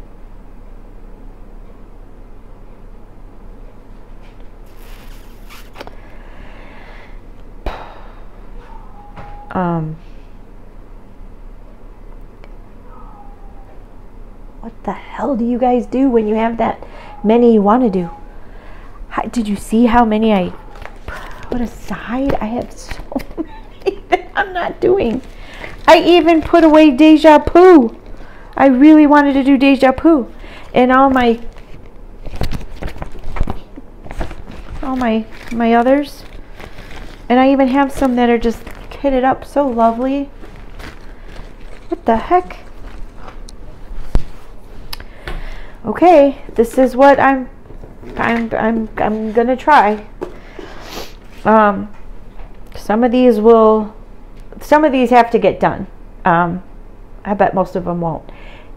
What the hell do you guys do when you have that many you want to do? Did you see how many I put aside? I have so many that I'm not doing. I even put away Deja Vu. I really wanted to do Deja Vu, and all my others, and I even have some that are just kitted up so lovely. What the heck? Okay, this is what I'm gonna try. Some of these have to get done. I bet most of them won't.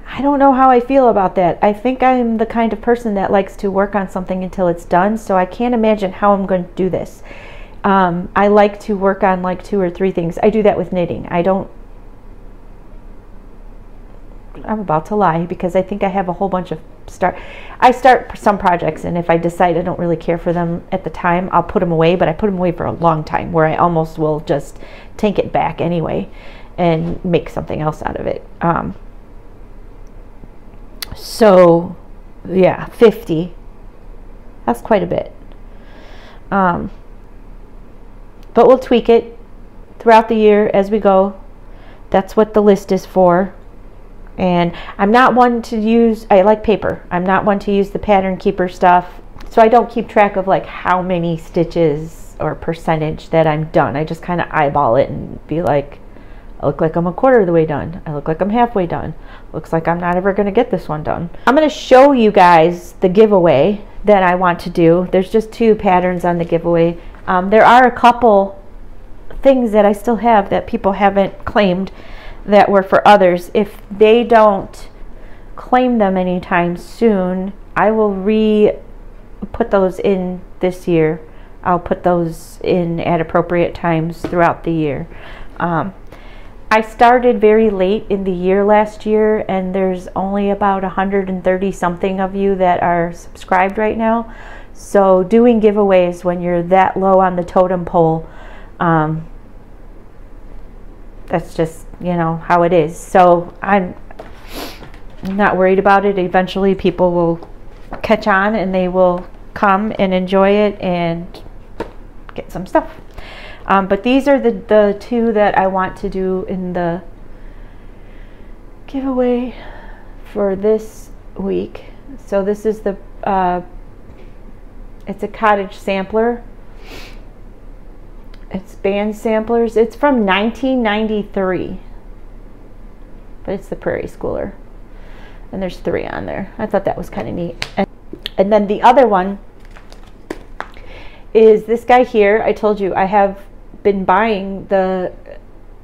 I don't know how I feel about that. I think I'm the kind of person that likes to work on something until it's done, so I can't imagine how I'm going to do this. I like to work on like 2 or 3 things. I do that with knitting. I'm about to lie because I think I have a whole bunch of I start some projects, and if I decide I don't really care for them at the time, I'll put them away, but I put them away for a long time where I almost will just take it back anyway and make something else out of it. So yeah, 50. That's quite a bit. But we'll tweak it throughout the year as we go. That's what the list is for. And I'm not one to use, I like paper. I'm not one to use the pattern keeper stuff. So I don't keep track of like how many stitches or percentage that I'm done. I just kind of eyeball it and be like, I look like I'm a quarter of the way done. I look like I'm halfway done. Looks like I'm not ever going to get this one done. I'm going to show you guys the giveaway that I want to do. There's just 2 patterns on the giveaway. There are a couple things that I still have that people haven't claimed that were for others. If they don't claim them anytime soon, I will put those in this year. I'll put those in at appropriate times throughout the year. I started very late in the year last year, and there's only about 130 something of you that are subscribed right now. So doing giveaways when you're that low on the totem pole, that's just, you know, how it is. So I'm not worried about it. Eventually people will catch on and they will come and enjoy it and get some stuff. But these are the 2 that I want to do in the giveaway for this week. So this is the it's a cottage sampler. It's band samplers. It's from 1993, but it's the Prairie Schooler, and there's 3 on there. I thought that was kind of neat. And then the other one is this guy here. I told you I have been buying the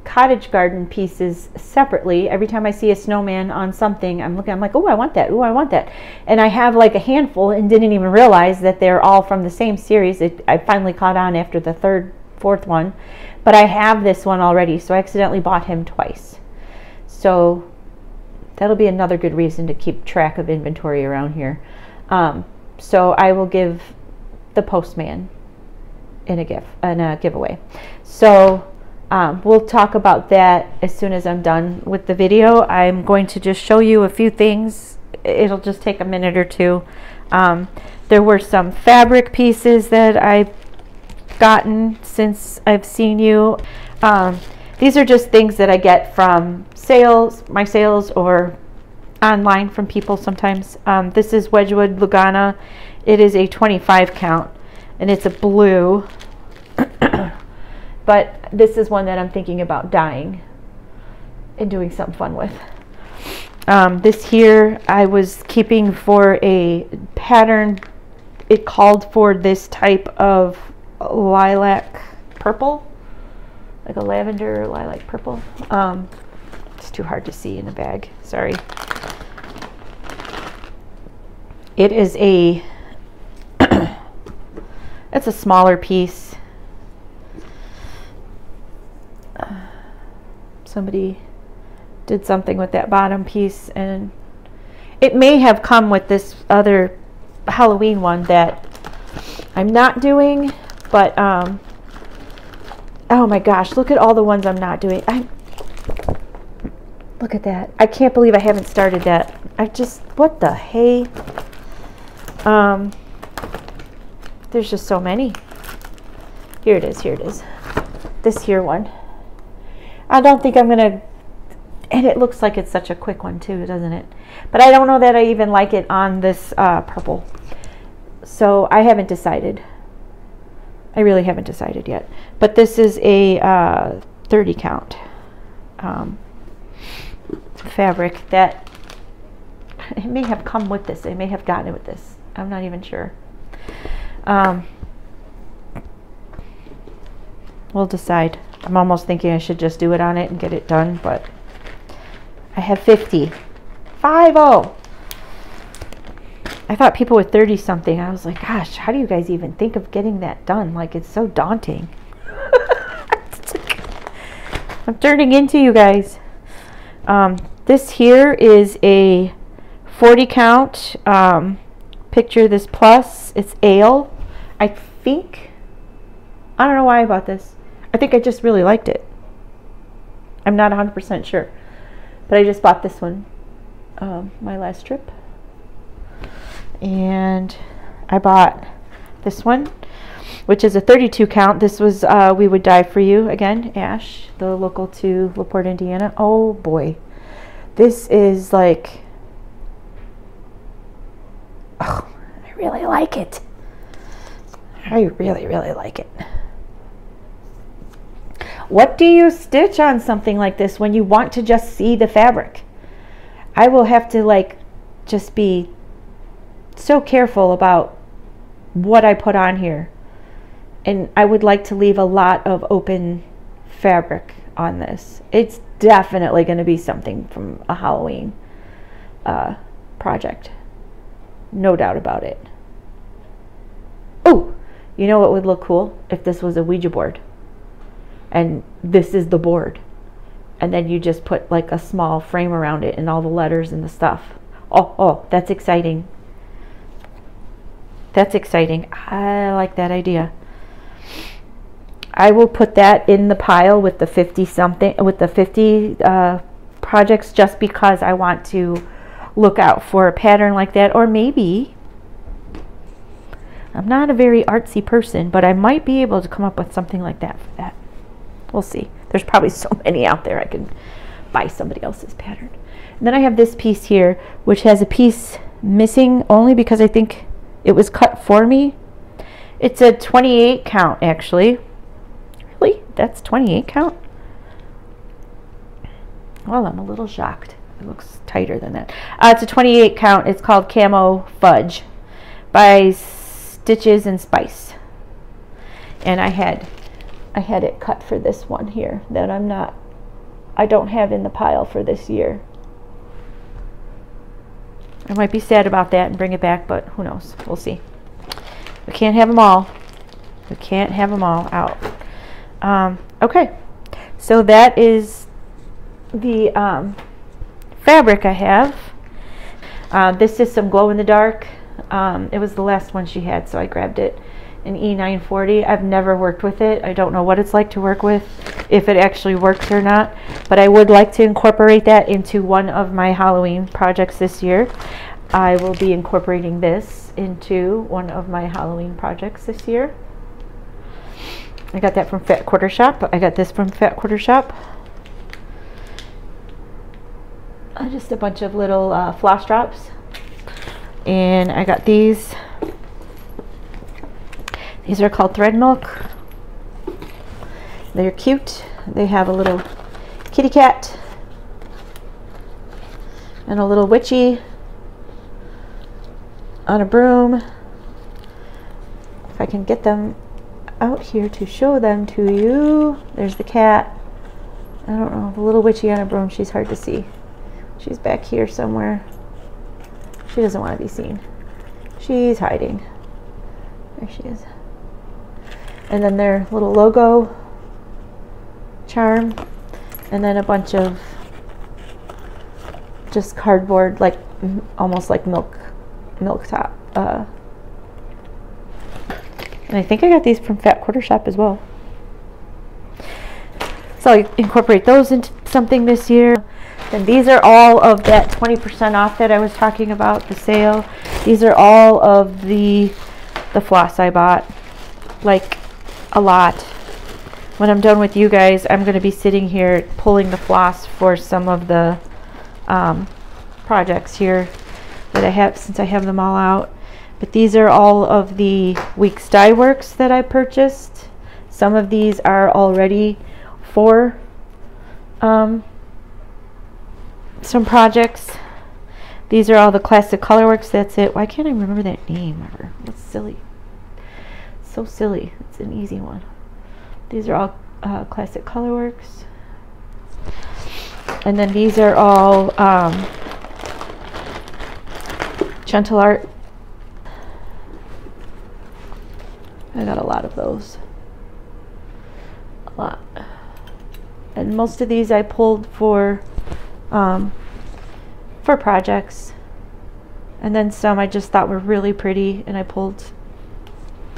cottage garden pieces separately. Every time I see a snowman on something, I'm like, oh, I want that. Oh, I want that. And I have like a handful and didn't even realize that they're all from the same series. I finally caught on after the 3rd fourth one, but I have this one already, so I accidentally bought him twice. So that'll be another good reason to keep track of inventory around here. So I will give the postman in a giveaway. So we'll talk about that as soon as I'm done with the video. I'm going to just show you a few things. It'll just take a minute or two. There were some fabric pieces that I've gotten since I've seen you. These are just things that I get from my sales, or online from people sometimes. This is Wedgwood Lugana. It is a 25 count, and it's a blue. But this is one that I'm thinking about dyeing and doing something fun with. This here I was keeping for a pattern. It called for this type of lilac purple, like a lavender lilac purple. It's too hard to see in the bag, sorry. It is it's a smaller piece. Somebody did something with that bottom piece, and it may have come with this other Halloween one that I'm not doing, but oh my gosh, look at all the ones I'm not doing. Look at that. I can't believe I haven't started that. What the hey? There's just so many. Here it is, this here one. I don't think I'm gonna, and it looks like it's such a quick one too, doesn't it? But I don't know that I even like it on this purple. So I haven't decided. I really haven't decided yet. But this is a 30 count fabric that, it may have come with this. I may have gotten it with this. I'm not even sure. We'll decide. I'm almost thinking I should just do it on it and get it done, but I have 50. 50. I thought people with 30 something, I was like, gosh, how do you guys even think of getting that done? Like, it's so daunting. I'm turning into you guys. This here is a 40 count. Picture this plus. It's ale. I think. I don't know why I bought this. I think I just really liked it. I'm not 100% sure. But I just bought this one my last trip. And I bought this one, which is a 32 count. This was We Would Die For You, again, Ash, the local to LaPort, Indiana. Oh boy. This is like, oh, I really like it. I really, really like it. What do you stitch on something like this when you want to just see the fabric? I will have to like just be so careful about what I put on here. And I would like to leave a lot of open fabric on this. It's definitely going to be something from a Halloween project. No doubt about it. Oh, you know what would look cool? If this was a Ouija board. And this is the board. And then you just put like a small frame around it and all the letters and the stuff. Oh, that's exciting. That's exciting. I like that idea. I will put that in the pile with the 50 something, with the 50 projects, just because I want to look out for a pattern like that. Or maybe, I'm not a very artsy person, but I might be able to come up with something like that for that. We'll see. There's probably so many out there I can buy somebody else's pattern. And then I have this piece here, which has a piece missing only because I think it was cut for me. It's a 28 count, actually. Really? That's 28 count? Well, I'm a little shocked. It looks tighter than that. It's a 28 count. It's called Camo Fudge by Stitches and Spice. And I had it cut for this one here that I don't have in the pile for this year. I might be sad about that and bring it back, but who knows? We'll see. We can't have them all. We can't have them all out. Okay, so that is the fabric I have. This is some glow in the dark. It was the last one she had, so I grabbed it. An E940. I've never worked with it. I don't know what it's like to work with, if it actually works or not, but I would like to incorporate that into one of my Halloween projects this year. I will be incorporating this into one of my Halloween projects this year. I got that from Fat Quarter Shop. I got this from Fat Quarter Shop. Just a bunch of little floss drops. And I got these. These are called Thread Milk. They're cute. They have a little kitty cat and a little witchy on a broom. If I can get them out here to show them to you. There's the cat. I don't know, the little witchy on a broom. She's hard to see. She's back here somewhere. She doesn't want to be seen. She's hiding. There she is. And then their little logo charm, and then a bunch of just cardboard, like almost like milk top. And I think I got these from Fat Quarter Shop as well. So I incorporate those into something this year. And these are all of that 20% off that I was talking about, the sale. These are all of the floss I bought, like a lot. When I'm done with you guys, I'm going to be sitting here pulling the floss for some of the projects here that I have, since I have them all out. But these are all of the Weeks Dye Works that I purchased. Some of these are already for some projects. These are all the Classic Colorworks. That's it. Why can't I remember that name ever? That's silly. So silly. It's an easy one. These are all Classic Colorworks. And then these are all Gentle Art. I got a lot of those. A lot. And most of these I pulled for projects. And then some I just thought were really pretty, and I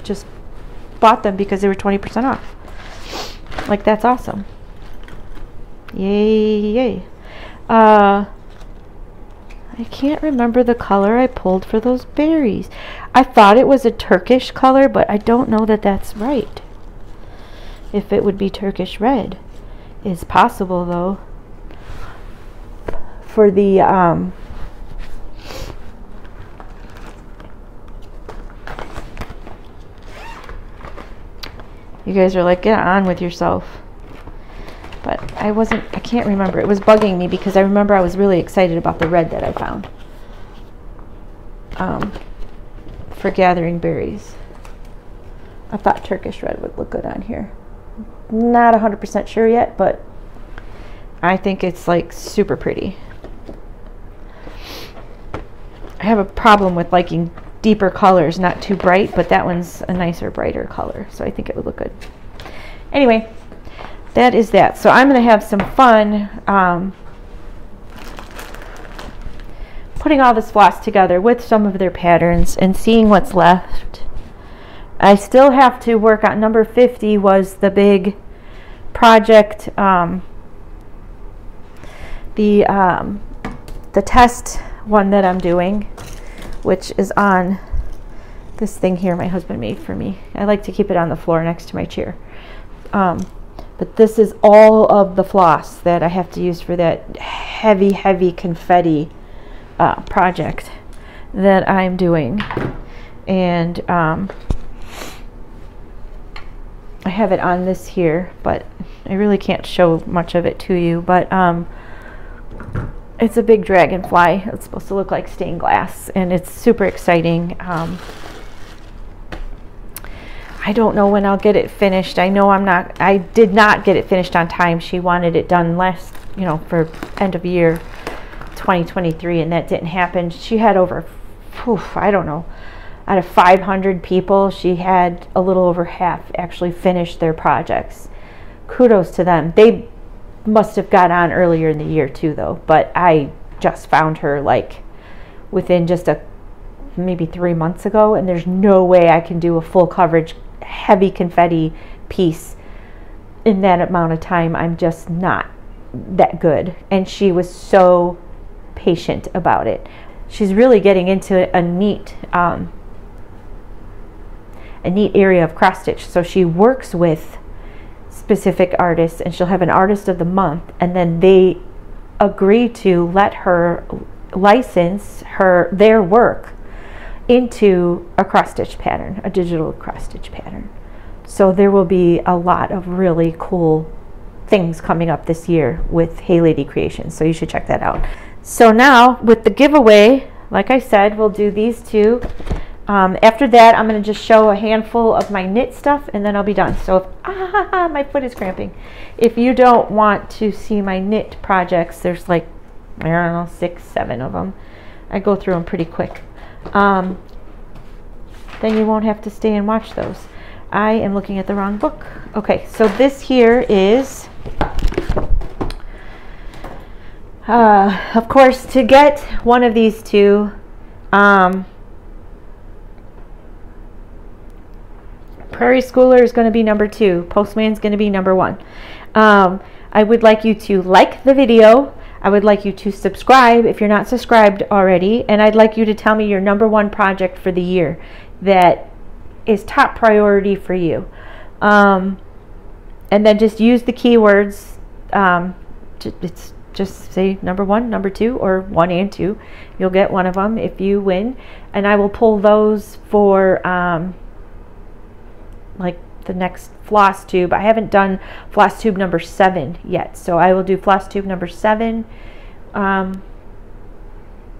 just bought them because they were 20% off. Like, that's awesome. Yay, yay. I can't remember the color I pulled for those berries. I thought it was a Turkish color, but I don't know that that's right. If it would be Turkish red. Is possible, though. For the you guys are like, get on with yourself. But I can't remember. It was bugging me because I remember I was really excited about the red that I found for gathering berries. I thought Turkish red would look good on here. Not 100% sure yet, but I think it's like super pretty. I have a problem with liking deeper colors, not too bright, but that one's a nicer, brighter color, so I think it would look good. Anyway, that is that. So I'm going to have some fun putting all this floss together with some of their patterns and seeing what's left. I still have to work on number 50 was the big project, the test one that I'm doing, which is on this thing here my husband made for me. I like to keep it on the floor next to my chair. But this is all of the floss that I have to use for that heavy confetti project that I'm doing. And I have it on this here, but I really can't show much of it to you. But it's a big dragonfly. It's supposed to look like stained glass, and it's super exciting. I don't know when I'll get it finished. I know I did not get it finished on time. She wanted it done for end of year 2023, and that didn't happen. She had over, I don't know, out of 500 people, she had a little over half actually finish their projects. kudos to them. They must have got on earlier in the year too though, but I just found her like within just maybe 3 months ago, and there's no way I can do a full coverage heavy confetti piece in that amount of time. I'm just not that good. And she was so patient about it. She's really getting into a neat area of cross stitch. So she works with specific artists, and she'll have an artist of the month, and then they agree to let her license their work into a cross stitch pattern, a digital cross stitch pattern. So there will be a lot of really cool things coming up this year with Hey Lady Creations, so you should check that out. So now with the giveaway, like I said, we'll do these two. After that, I'm going to just show a handful of my knit stuff, and then I'll be done. So if, my foot is cramping. If you don't want to see my knit projects, there's like, I don't know, 6, 7 of them. I go through them pretty quick. Then you won't have to stay and watch those. I am looking at the wrong book. Okay, so this here is, of course, to get one of these two, Prairie Schooler is going to be number 2. Postman's going to be number 1. I would like you to like the video. I would like you to subscribe if you're not subscribed already. And I'd like you to tell me your number 1 project for the year that is top priority for you. And then just use the keywords. It's just say number 1, number 2, or 1 and 2. You'll get one of them if you win. And I will pull those for like the next Flosstube. I haven't done Flosstube number 7 yet, so I will do Flosstube number 7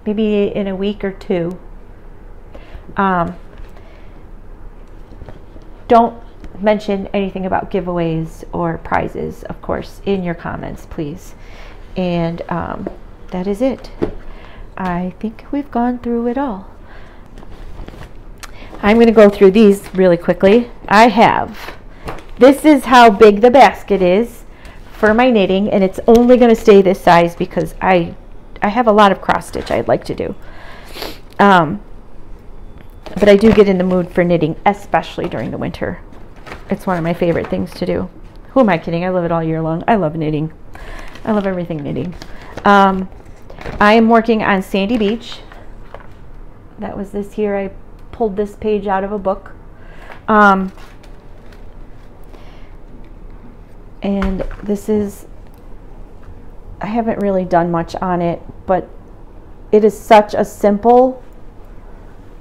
maybe in a week or 2. Don't mention anything about giveaways or prizes, of course, in your comments, please. And that is it. I think we've gone through it all. I'm going to go through these really quickly. This is how big the basket is for my knitting, and it's only going to stay this size because I have a lot of cross stitch I'd like to do. But I do get in the mood for knitting, especially during the winter. It's one of my favorite things to do. Who am I kidding? I love it all year long. I love knitting. I love everything knitting. I am working on Sandy Beach. That was this here. I pulled this page out of a book. And this is, I haven't really done much on it, but it is such a simple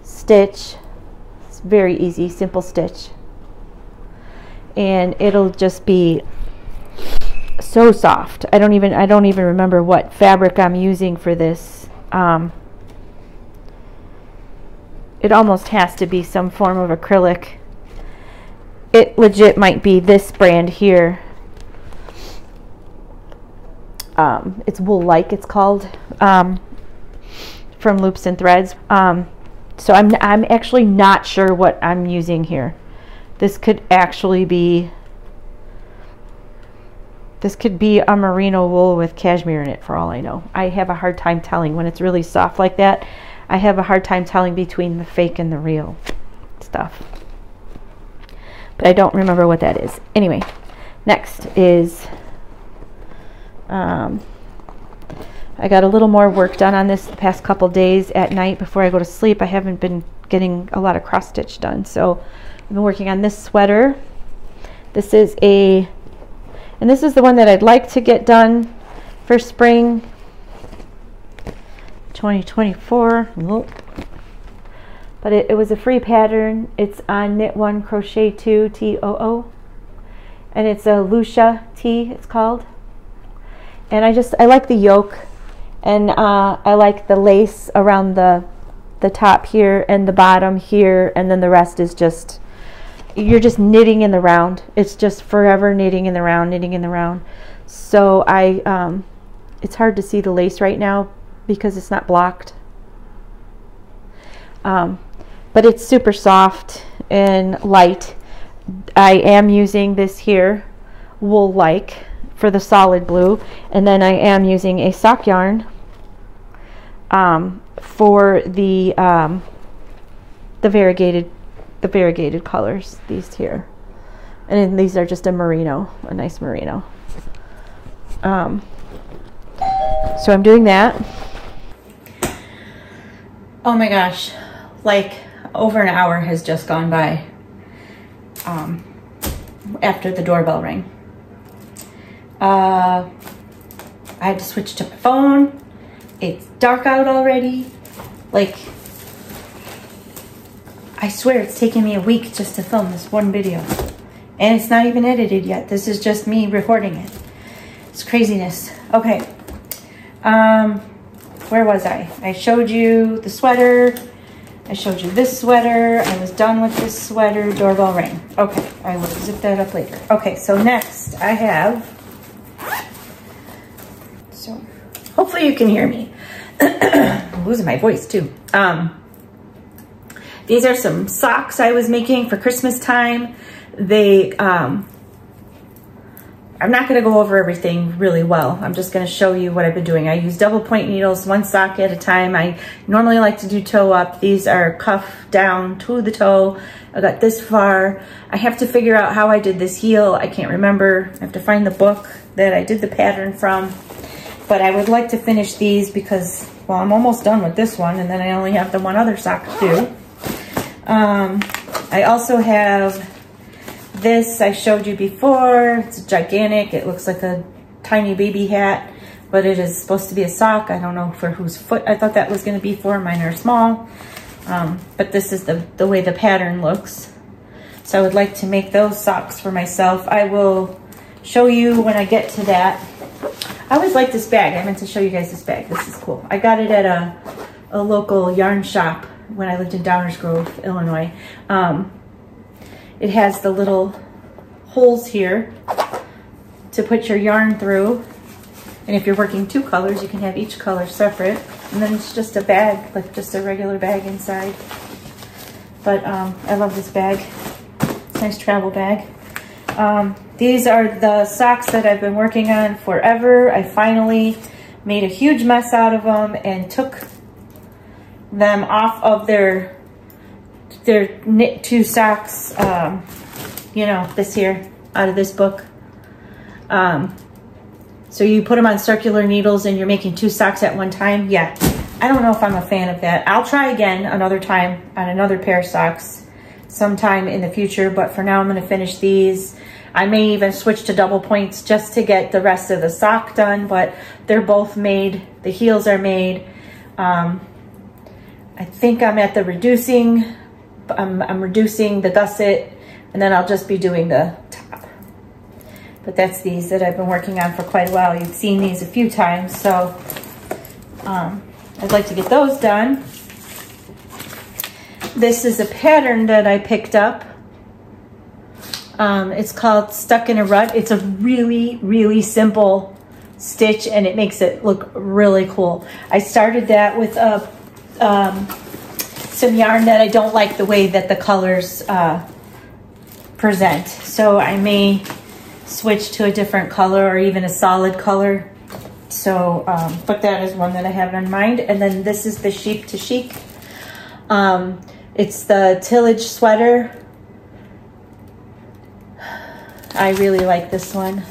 stitch. It's very easy, simple stitch. And it'll just be so soft. I don't even remember what fabric I'm using for this. It almost has to be some form of acrylic. It legit might be this brand here. It's Wool Like, it's called, from Loops and Threads. So I'm actually not sure what I'm using here. This could actually be, this could be a merino wool with cashmere in it for all I know. I have a hard time telling when it's really soft like that. I have a hard time telling between the fake and the real stuff. But I don't remember what that is. Anyway, next is, I got a little more work done on this the past couple days at night before I go to sleep. I haven't been getting a lot of cross stitch done. So I've been working on this sweater. This is and this is the one that I'd like to get done for spring 2024. But it was a free pattern. It's on Knit 1 Crochet 2 TOO, and it's a Lucia T, it's called. And I like the yoke, and I like the lace around the top here and the bottom here, and then the rest is just, you're just knitting in the round. It's just forever knitting in the round, knitting in the round. So it's hard to see the lace right now because it's not blocked. But it's super soft and light. I am using this here, wool-like for the solid blue, and then I am using a sock yarn for the variegated colors, these here. And then these are just a merino, a nice merino. So I'm doing that. Oh my gosh, like over an hour has just gone by after the doorbell rang. I had to switch to my phone. It's dark out already. Like, I swear it's taken me a week just to film this one video. And it's not even edited yet. This is just me recording it. It's craziness. Okay. Where was I? I showed you the sweater. I showed you this sweater. I was done with this sweater. Doorbell rang. Okay. I will zip that up later. Okay. So next I have, so hopefully you can hear me. I'm losing my voice too. These are some socks I was making for Christmas time. They, I'm not going to go over everything really well. I'm just going to show you what I've been doing. I use double point needles, one sock at a time. I normally like to do toe up. These are cuff down to the toe. I got this far. I have to figure out how I did this heel. I can't remember. I have to find the book that I did the pattern from. But I would like to finish these because, well, I'm almost done with this one, and then I only have the one other sock to do. I also have this I showed you before. It's gigantic. It looks like a tiny baby hat, but it is supposed to be a sock. I don't know for whose foot I thought that was going to be for. Mine are small. But this is the way the pattern looks. So I would like to make those socks for myself. I will show you when I get to that. I always like this bag. I meant to show you guys this bag. This is cool. I got it at a local yarn shop when I lived in Downers Grove, Illinois. It has the little holes here to put your yarn through. And if you're working two colors, you can have each color separate. And then it's just a bag, like just a regular bag inside. But I love this bag. It's a nice travel bag. These are the socks that I've been working on forever. I finally made a huge mess out of them and took them off of their knit two socks, you know, this here, out of this book. So you put them on circular needles and you're making two socks at one time. Yeah, I don't know if I'm a fan of that. I'll try again another time on another pair of socks sometime in the future, but for now I'm going to finish these. I may even switch to double points just to get the rest of the sock done, but they're both made. The heels are made. I think I'm at the reducing. I'm reducing the gusset, and then I'll just be doing the top. But that's these that I've been working on for quite a while. You've seen these a few times, so I'd like to get those done. This is a pattern that I picked up. It's called Stuck in a Rut. It's a really, really simple stitch, and it makes it look really cool. I started that with some yarn that I don't like the way that the colors present. So I may switch to a different color or even a solid color. So, but that is one that I have in mind. And then this is the Chic to Chic. It's the tillage sweater. I really like this one.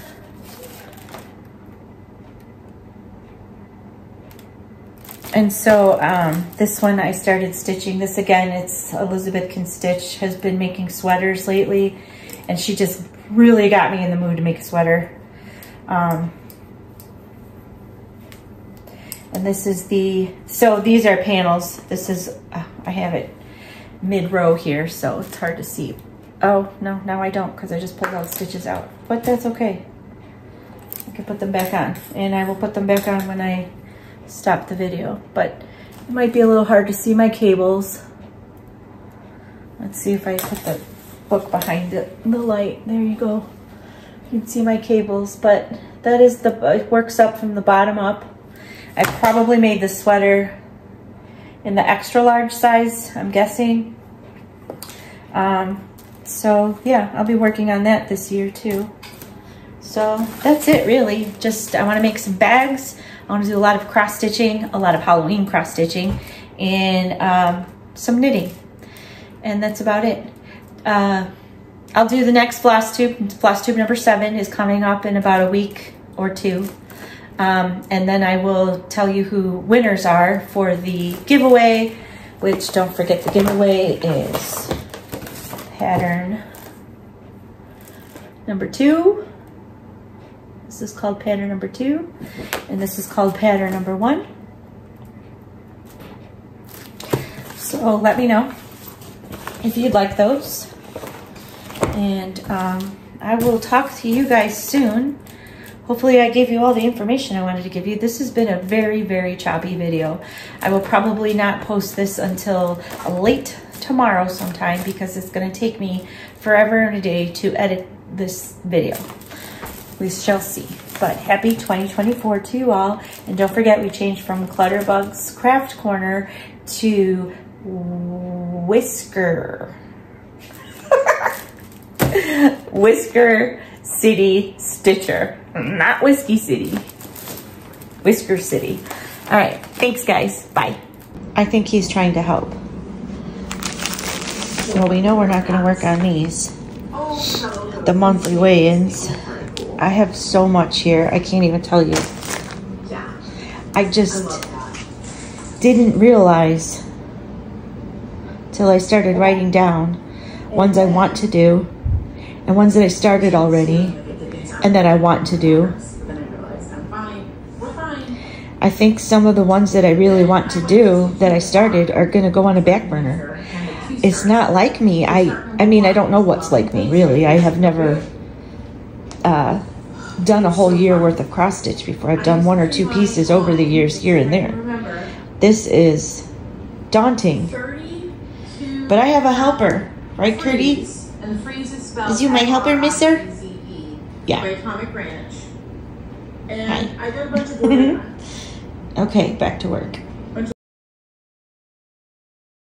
And so this one I started stitching. This again, it's Elizabeth Can Stitch, has been making sweaters lately, and she just really got me in the mood to make a sweater. And this is so these are panels. This is, I have it mid-row here, so it's hard to see. Oh, no, now I don't, because I just pulled all the stitches out. But that's okay. I can put them back on, and I will put them back on when I stop the video. But it might be a little hard to see my cables. Let's see if I put the book behind it, the light. There you go. You can see my cables, but that is it works up from the bottom up. I probably made the sweater in the extra large size, I'm guessing. So yeah, I'll be working on that this year too. So that's it really. Just I want to make some bags. I want to do a lot of cross stitching, a lot of Halloween cross stitching, and some knitting. And that's about it. I'll do the next Flosstube. Flosstube number 7 is coming up in about a week or 2. And then I will tell you who winners are for the giveaway, which don't forget the giveaway is pattern number 2. This is called pattern number 2, and this is called pattern number 1. So let me know if you'd like those. And I will talk to you guys soon. Hopefully I gave you all the information I wanted to give you. This has been a very, very choppy video. I will probably not post this until late tomorrow sometime because it's going to take me forever and a day to edit this video. We shall see. But happy 2024 to you all. And don't forget, we changed from Clutterbug's Craft Corner to Whisker City Stitcher. Not Whiskey City. Whisker City. All right. Thanks, guys. Bye. I think he's trying to help. Well, we know we're not going to work on these. The monthly weigh-ins. I have so much here. I can't even tell you. I just didn't realize till I started writing down ones I want to do and ones that I started already and that I want to do. I think some of the ones that I really want to do that I started are going to go on a back burner. It's not like me. I mean, I don't know what's like me, really. I have never done a whole year worth of cross stitch before. I've done 1 or 2 pieces over the years here and there. This is daunting. But I have a helper, right, Curdy? Is you my helper, mister? Yeah. Hi. Okay, back to work.